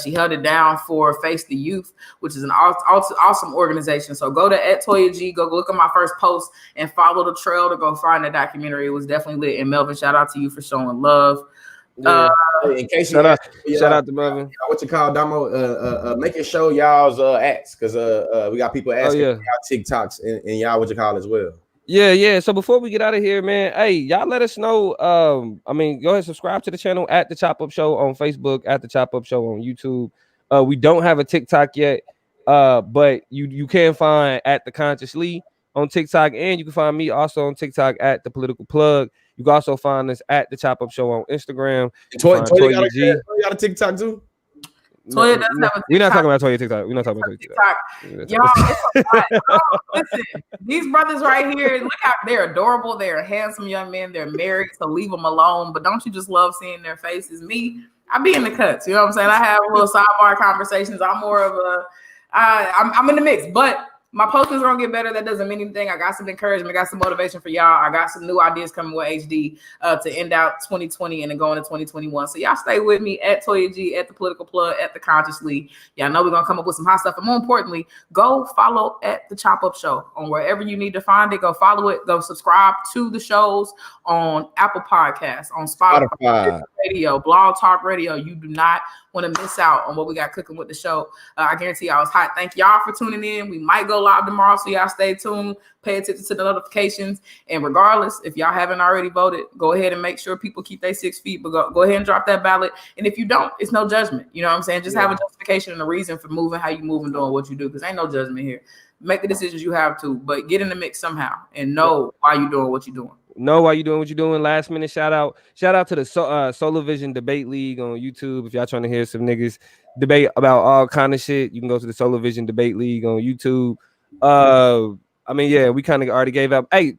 She held it down for Face the Youth, which is an awesome organization. So go to @ToyaG, go look at my first post and follow the trail to go find the documentary. It was definitely lit. And Melvin, shout out to you for showing love. In case shout out to Melvin. What you call Damo? Making sure y'all's ads, because we got people asking y'all TikToks and y'all what you call as well. Yeah. So before we get out of here, man, hey, y'all let us know. Go ahead, subscribe to the channel at The Chop Up Show on Facebook, at The Chop Up Show on YouTube. We don't have a TikTok yet, but you can find at The Conscious Lee on TikTok, and you can find me also on TikTok at The Political Plug. You can also find us at The Chop Up Show on Instagram. Toya got a TikTok too? Toya doesn't have a TikTok. We're not talking about Toya TikTok. We're not talking about TikTok. Y'all, it's a lot. Listen, these brothers right here, look out, they're adorable. They're handsome young men. They're married, so leave them alone. But don't you just love seeing their faces? Me, I be in the cuts. You know what I'm saying? I have little sidebar conversations. I'm more of I'm in the mix. But My postings are gonna get better. That doesn't mean anything. I got some encouragement, I got some motivation for y'all. I got some new ideas coming with HD to end out 2020 and then go into 2021. So y'all stay with me at Toya G, at the Political Plug, at the Consciously. Y'all know we're gonna come up with some hot stuff. And more importantly, go follow at the Chop Up Show on wherever you need to find it. Go follow it. Go subscribe to the shows on Apple Podcasts, on Spotify. Radio, Blog Talk Radio. You do not want to miss out on what we got cooking with the show. I guarantee y'all it's hot. Thank y'all for tuning in. We might go live tomorrow, so y'all stay tuned. Pay attention to the notifications. And regardless, if y'all haven't already voted, go ahead and make sure people keep their 6 feet. But go ahead and drop that ballot. And if you don't, it's no judgment. You know what I'm saying? Just have a justification and a reason for moving how you move and doing what you do. Because ain't no judgment here. Make the decisions you have to, but get in the mix somehow and know why you're doing what you're doing. Know why you doing what you're doing. Last minute shout out to the Solar Vision Debate League on YouTube. If y'all trying to hear some niggas debate about all kind of shit, you can go to the Solar Vision Debate League on YouTube. I mean, yeah, we kind of already gave up. Hey,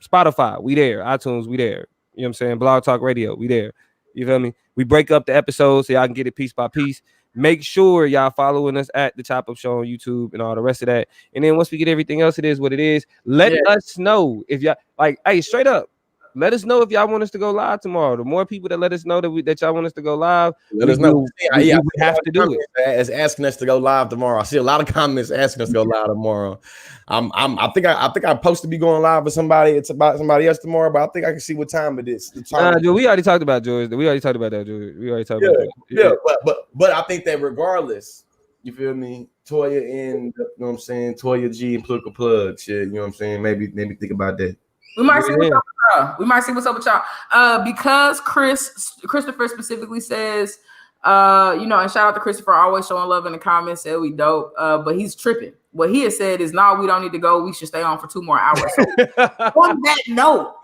Spotify, we there. iTunes, we there. You know what I'm saying? Blog Talk Radio, we there. You feel me? We break up the episodes so y'all can get it piece by piece. Make sure y'all following us at the Chop Up Show on YouTube and all the rest of that. And then once we get everything else, it is what it is. Let us know if y'all like, hey, straight up. Let us know if y'all want us to go live tomorrow. The more people that let us know that y'all want us to go live, let us know. We have to do it. As asking us to go live tomorrow. I see a lot of comments asking us to go live tomorrow. I think I'm supposed to be going live with somebody. It's about somebody else tomorrow, but I think I can see what time it is. We already talked about George. We already talked about that, George. We already talked about that. Yeah, but I think that regardless, you feel me? Toya and you know what I'm saying, Toya G and Political Plug shit. You know what I'm saying? Maybe think about that. We might see what's up with y'all. With y'all. Because Christopher specifically says, and shout out to Christopher, always showing love in the comments, said we dope. But he's tripping. What he has said is, no, we don't need to go. We should stay on for 2 more hours. So on that note,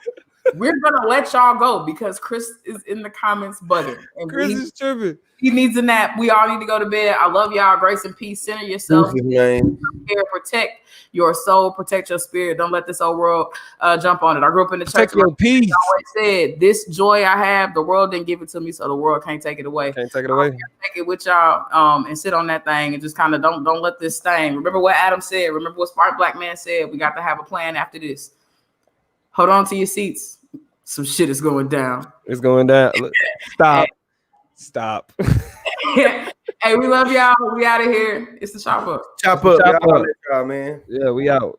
we're gonna let y'all go because Chris is in the comments bugging. And Chris is tripping. He needs a nap. We all need to go to bed. I love y'all. Grace and peace. Center yourself. Protect your soul. Protect your spirit. Don't let this old world jump on it. I grew up in the church. Protect your peace. I always said, this joy I have, the world didn't give it to me, so the world can't take it away. Can't take it away. Take it with y'all and sit on that thing and just kind of don't let this stain. Remember what Adam said. Remember what Spark Black Man said. We got to have a plan after this. Hold on to your seats. Some shit is going down. It's going down. Stop. Hey, we love y'all. We out of here. It's the Chop Up. Chop up, y'all, man. Yeah, we out.